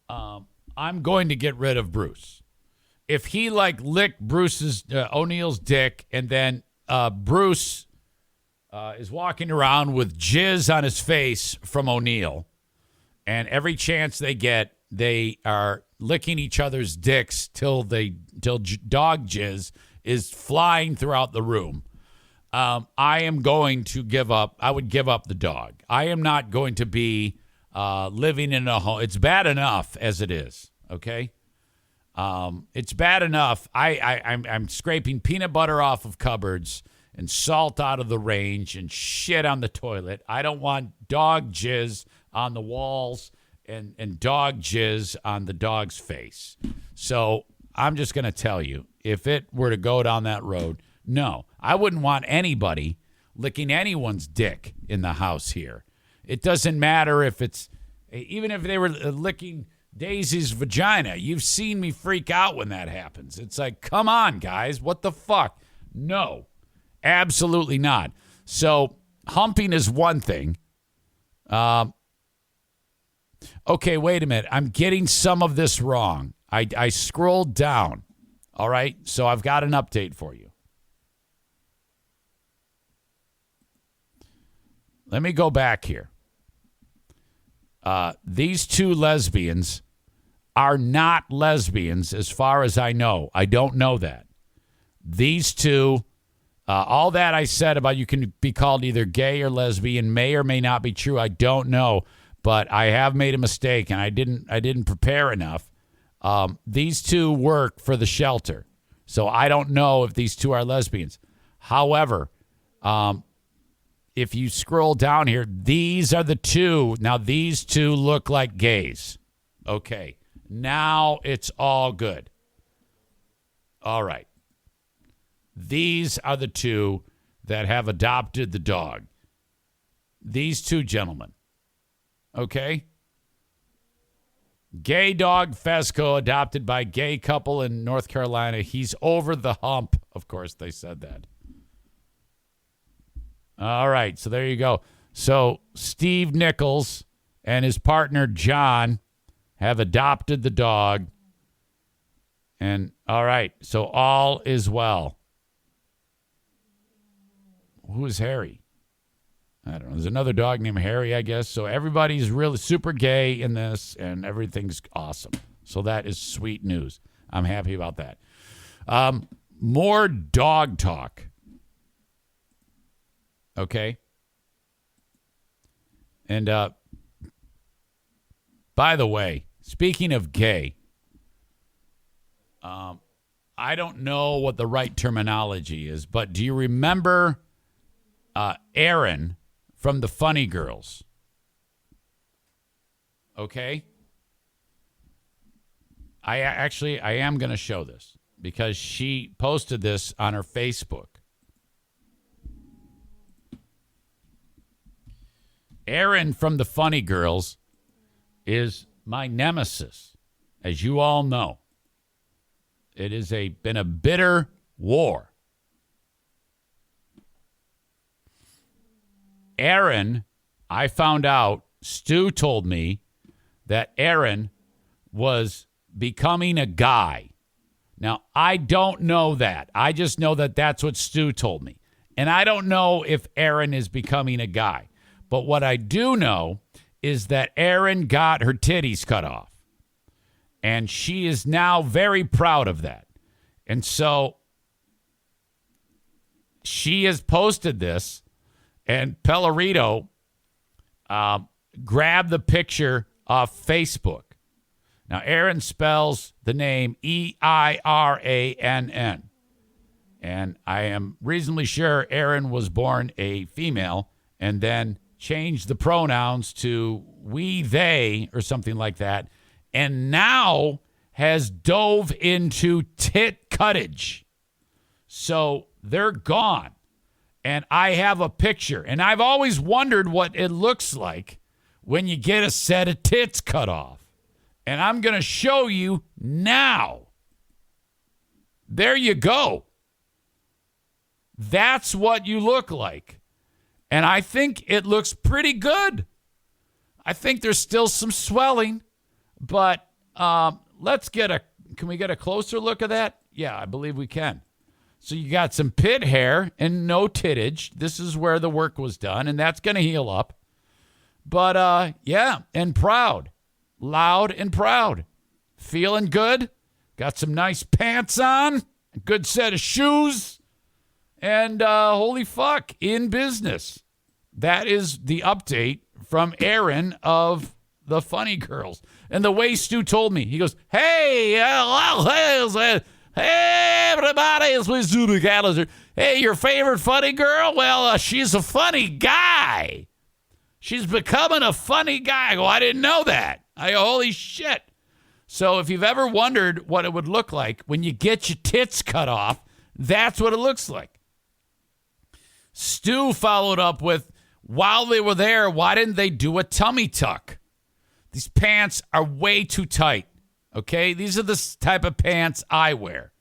I'm going to get rid of Bruce. If he licked O'Neill's dick and then Bruce is walking around with jizz on his face from O'Neill, and every chance they get, they are licking each other's dicks till dog jizz is flying throughout the room. I am going to give up. I would give up the dog. I am not going to be living in a home. It's bad enough as it is. Okay. It's bad enough. I'm scraping peanut butter off of cupboards and salt out of the range and shit on the toilet. I don't want dog jizz on the walls and dog jizz on the dog's face. So I'm just going to tell you, if it were to go down that road, no, I wouldn't want anybody licking anyone's dick in the house here. It doesn't matter even if they were licking Daisy's vagina. You've seen me freak out when that happens. It's like, come on, guys, what the fuck? No, absolutely not. So humping is one thing. Okay, wait a minute. I'm getting some of this wrong. I scrolled down. All right, so I've got an update for you. Let me go back here. These two lesbians are not lesbians as far as I know. I don't know that. These two, all that I said about you can be called either gay or lesbian may or may not be true. I don't know, but I have made a mistake and I didn't prepare enough. These two work for the shelter, so I don't know if these two are lesbians. However, if you scroll down here, these are the two. Now, these two look like gays. Okay. Now it's all good. All right. These are the two that have adopted the dog. These two gentlemen. Okay. Gay dog Fezco adopted by gay couple in North Carolina. He's over the hump. Of course, they said that. All right, so there you go. So Steve Nichols and his partner John have adopted the dog. And all right, so all is well. Who is Harry? I don't know. There's another dog named Harry, I guess. So everybody's really super gay in this, and everything's awesome. So that is sweet news. I'm happy about that. More dog talk. Okay? And by the way, speaking of gay, I don't know what the right terminology is, but do you remember Aaron from the Funny Girls? Okay? I am going to show this because she posted this on her Facebook. Aaron from the Funny Girls is my nemesis, as you all know. It has been a bitter war. Aaron, I found out, Stu told me that Aaron was becoming a guy. Now, I don't know that. I just know that that's what Stu told me. And I don't know if Aaron is becoming a guy. But what I do know is that Aaron got her titties cut off. And she is now very proud of that. And so she has posted this, and Pellerito grabbed the picture off Facebook. Now, Aaron spells the name Eirann. And I am reasonably sure Aaron was born a female and then changed the pronouns to we, they, or something like that. And now has dove into tit cuttage. So they're gone. And I have a picture. And I've always wondered what it looks like when you get a set of tits cut off. And I'm going to show you now. There you go. That's what you look like. And I think it looks pretty good. I think there's still some swelling. But can we get a closer look at that? Yeah, I believe we can. So you got some pit hair and no tittage. This is where the work was done, and that's going to heal up. But, yeah, and proud. Loud and proud. Feeling good. Got some nice pants on. A good set of shoes. And holy fuck, in business. That is the update from Aaron of the Funny Girls. And the way Stu told me, he goes, hey, everybody, it's with Stu McAllister. Hey, your favorite funny girl? Well, she's a funny guy. She's becoming a funny guy. I go, I didn't know that. I go, holy shit. So if you've ever wondered what it would look like when you get your tits cut off, that's what it looks like. Stu followed up with, while they were there, why didn't they do a tummy tuck? These pants are way too tight, okay? These are the type of pants I wear,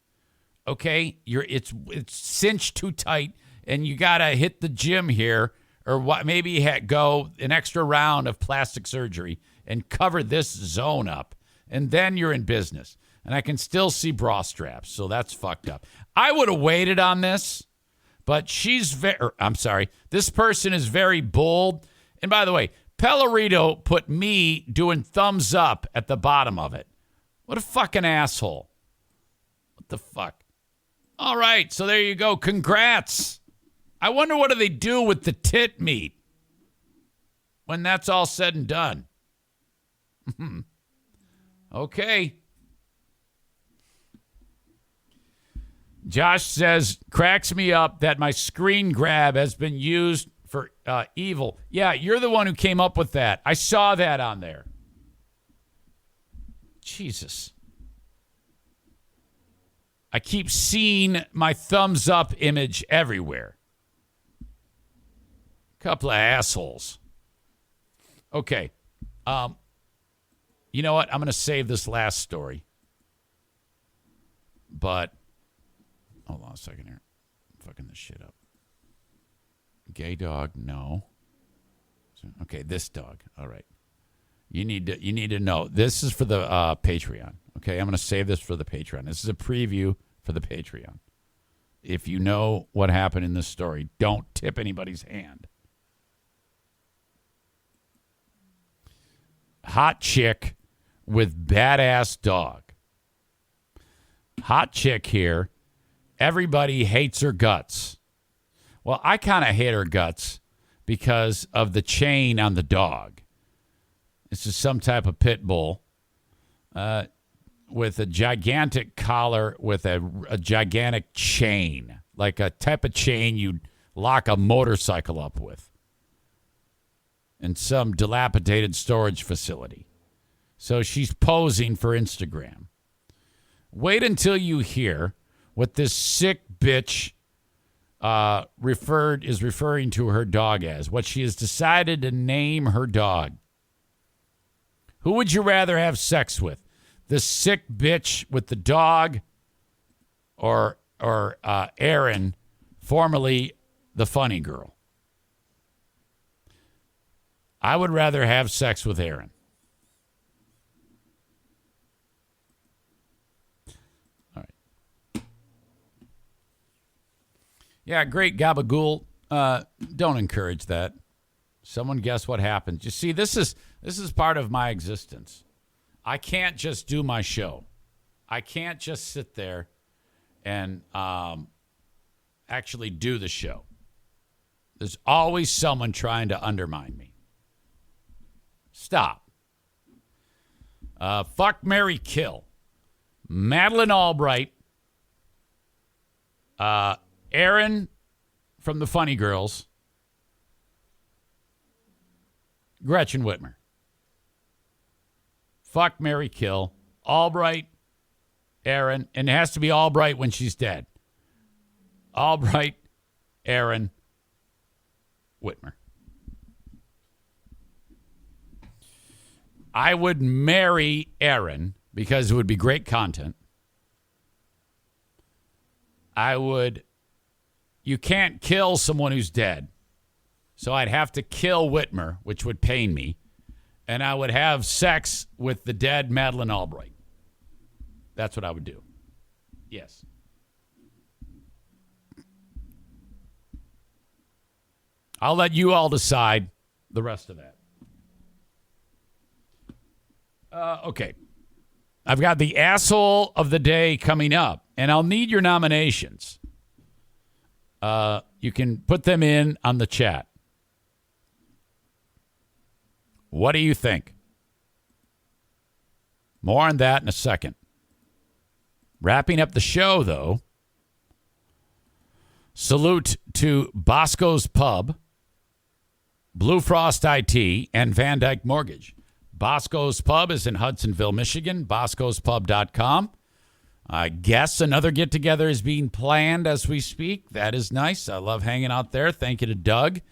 okay? It's cinched too tight, and you got to hit the gym here or maybe go an extra round of plastic surgery and cover this zone up, and then you're in business. And I can still see bra straps, so that's fucked up. I would have waited on this, but this person is very bold. And by the way, Pellerito put me doing thumbs up at the bottom of it. What a fucking asshole. What the fuck? All right, so there you go. Congrats. I wonder what do they do with the tit meat when that's all said and done. Okay. Josh says, cracks me up that my screen grab has been used for evil. Yeah, you're the one who came up with that. I saw that on there. Jesus. I keep seeing my thumbs up image everywhere. Couple of assholes. Okay. You know what? I'm going to save this last story. But hold on a second here. I'm fucking this shit up. Gay dog, no. Okay, this dog. All right. You need to know. This is for the Patreon. Okay, I'm going to save this for the Patreon. This is a preview for the Patreon. If you know what happened in this story, don't tip anybody's hand. Hot chick with badass dog. Hot chick here. Everybody hates her guts. Well, I kind of hate her guts because of the chain on the dog. This is some type of pit bull with a gigantic collar with a gigantic chain, like a type of chain you'd lock a motorcycle up with in some dilapidated storage facility. So she's posing for Instagram. Wait until you hear what this sick bitch is referring to her dog as, what she has decided to name her dog. Who would you rather have sex with? The sick bitch with the dog or Erin, formerly the funny girl? I would rather have sex with Erin. All right. Yeah, great gabagool. Don't encourage that. Someone guess what happened. You see, this is part of my existence. I can't just do my show. I can't just sit there and actually do the show. There's always someone trying to undermine me. Stop. Fuck, marry, kill. Madeleine Albright. Erin from the Funny Girls. Gretchen Whitmer. Fuck, marry, kill. Albright, Erin, and it has to be Albright when she's dead. Albright, Erin, Whitmer. I would marry Erin because it would be great content. You can't kill someone who's dead. So I'd have to kill Whitmer, which would pain me. And I would have sex with the dead Madeleine Albright. That's what I would do. Yes. I'll let you all decide the rest of that. Okay. I've got the asshole of the day coming up, and I'll need your nominations. You can put them in on the chat. What do you think? More on that in a second. Wrapping up the show, though, salute to Bosco's Pub, Blue Frost IT, and Van Dyke Mortgage. Bosco's Pub is in Hudsonville, Michigan, boscospub.com. I guess another get-together is being planned as we speak. That is nice. I love hanging out there. Thank you to Doug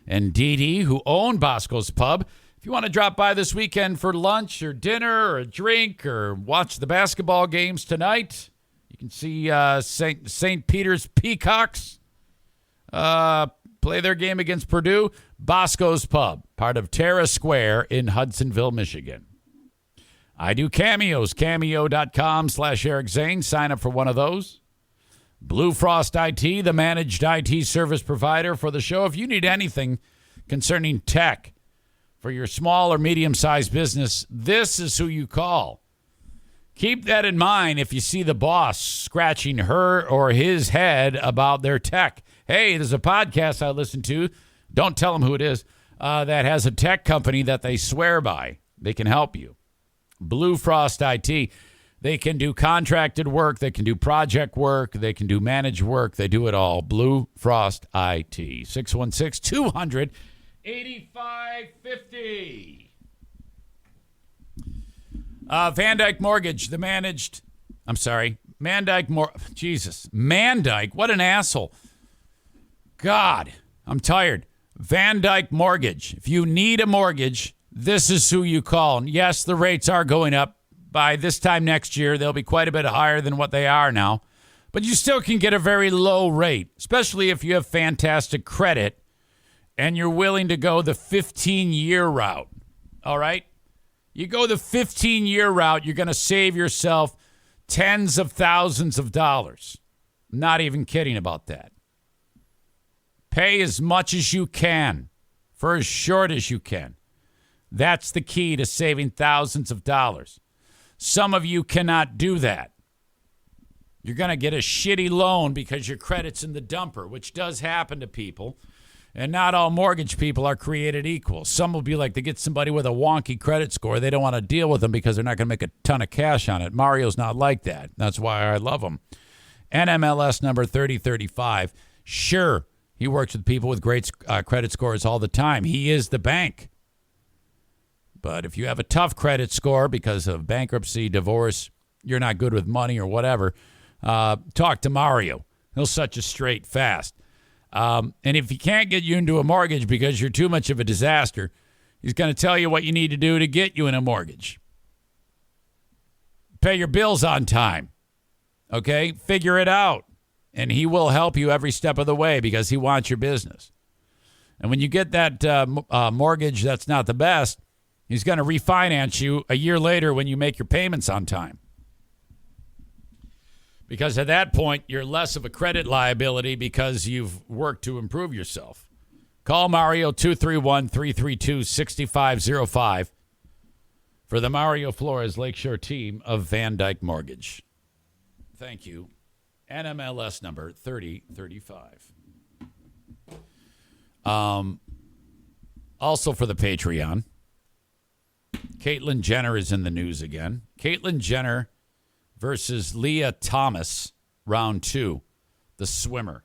and Dee Dee, who own Bosco's Pub. If you want to drop by this weekend for lunch or dinner or a drink or watch the basketball games tonight, you can see St. Peter's Peacocks play their game against Purdue. Bosco's Pub, part of Terra Square in Hudsonville, Michigan. I do cameos, cameo.com/Eric Zane. Sign up for one of those. Blue Frost IT, the managed IT service provider for the show. If you need anything concerning tech for your small or medium-sized business, this is who you call. Keep that in mind if you see the boss scratching her or his head about their tech. Hey, there's a podcast I listen to. Don't tell them who it is. That has a tech company that they swear by. They can help you. Blue Frost IT. They can do contracted work. They can do project work. They can do managed work. They do it all. Blue Frost IT. 616-200-8550. Van Dyke Mortgage, Man Dyke, what an asshole. God, I'm tired. Van Dyke Mortgage. If you need a mortgage, this is who you call. And yes, the rates are going up. By this time next year, they'll be quite a bit higher than what they are now. But you still can get a very low rate, especially if you have fantastic credit and you're willing to go the 15-year route. All right? You go the 15-year route, you're going to save yourself tens of thousands of dollars. Not even kidding about that. Pay as much as you can for as short as you can. That's the key to saving thousands of dollars. Some of you cannot do that. You're going to get a shitty loan because your credit's in the dumper, which does happen to people. And not all mortgage people are created equal. Some will be like, they get somebody with a wonky credit score. They don't want to deal with them because they're not going to make a ton of cash on it. Mario's not like that. That's why I love him. NMLS number 3035. Sure, he works with people with great credit scores all the time. He is the bank. But if you have a tough credit score because of bankruptcy, divorce, you're not good with money or whatever, talk to Mario. He'll set you straight fast. And if he can't get you into a mortgage because you're too much of a disaster, he's going to tell you what you need to do to get you in a mortgage. Pay your bills on time. Okay? Figure it out. And he will help you every step of the way because he wants your business. And when you get that mortgage that's not the best, he's going to refinance you a year later when you make your payments on time. Because at that point, you're less of a credit liability because you've worked to improve yourself. Call Mario 231-332-6505 for the Mario Flores Lakeshore team of Van Dyke Mortgage. Thank you. NMLS number 3035. Also for the Patreon, Caitlyn Jenner is in the news again. Caitlyn Jenner versus Leah Thomas, round 2, the swimmer.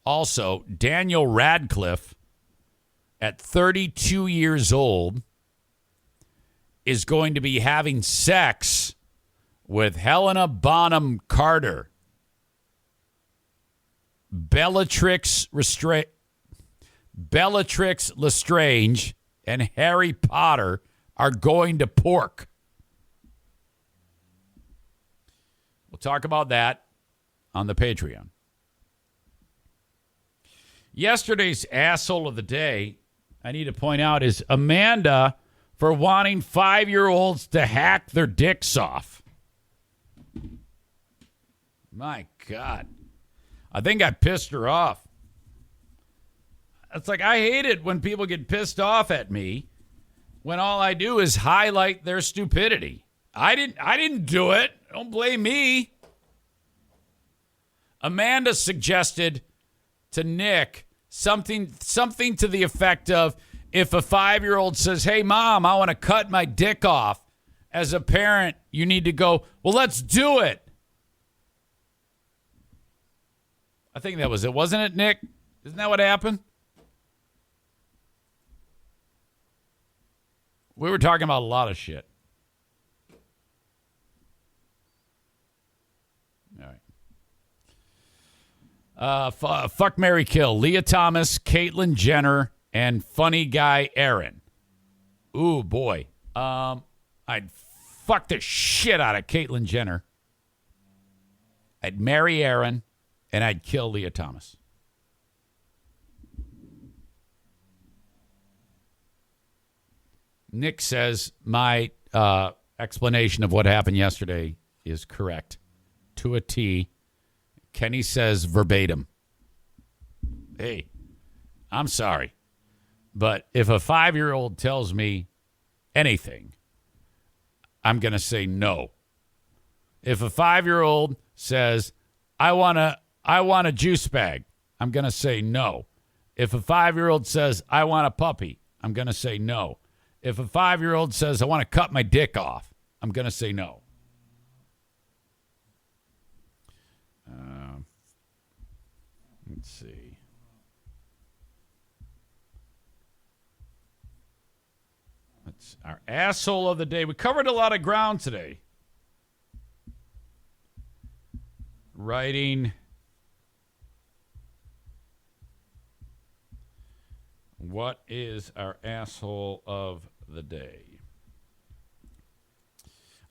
Also, Daniel Radcliffe, at 32 years old, is going to be having sex with Helena Bonham Carter. Bellatrix Lestrange and Harry Potter are going to pork. We'll talk about that on the Patreon. Yesterday's asshole of the day, I need to point out, is Amanda for wanting 5-year-olds to hack their dicks off. My God. I think I pissed her off. It's like, I hate it when people get pissed off at me when all I do is highlight their stupidity. I didn't do it. Don't blame me. Amanda suggested to Nick something to the effect of, if a 5-year-old says, "Hey, Mom, I want to cut my dick off," as a parent, you need to go, "Well, let's do it." I think that was it. Wasn't it, Nick? Isn't that what happened? We were talking about a lot of shit. All right. Fuck, marry, kill. Leah Thomas, Caitlyn Jenner, and funny guy Aaron. Ooh, boy. I'd fuck the shit out of Caitlyn Jenner. I'd marry Aaron, and I'd kill Leah Thomas. Nick says my explanation of what happened yesterday is correct to a T. Kenny says verbatim. Hey, I'm sorry, but if a 5-year-old tells me anything, I'm going to say no. If a 5-year-old says, I want a juice bag, I'm going to say no. If a 5-year-old says, I want a puppy, I'm going to say no. If a 5-year-old says, I want to cut my dick off, I'm going to say no. Let's see. That's our asshole of the day. We covered a lot of ground today. Writing. What is our asshole of the day?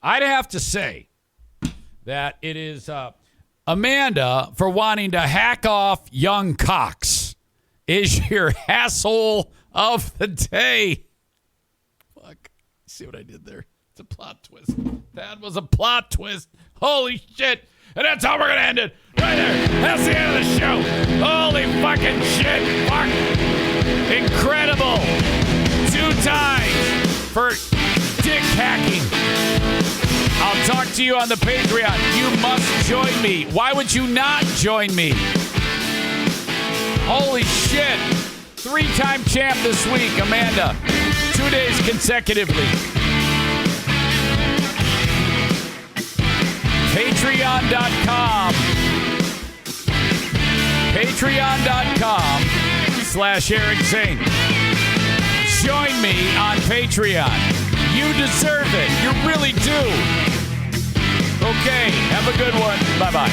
I'd have to say that it is Amanda for wanting to hack off young cocks is your asshole of the day. Fuck. See what I did there? It's a plot twist. That was a plot twist. Holy shit. And that's how we're going to end it. Right there. That's the end of the show. Holy fucking shit. Fuck. Incredible. 2 times for dick hacking. I'll talk to you on the Patreon. You must join me. Why would you not join me? Holy shit. 3-time champ this week, Amanda. 2 days consecutively. Patreon.com. Patreon.com/Eric Zane. Join me on Patreon. You deserve it. You really do. Okay, have a good one. Bye-bye.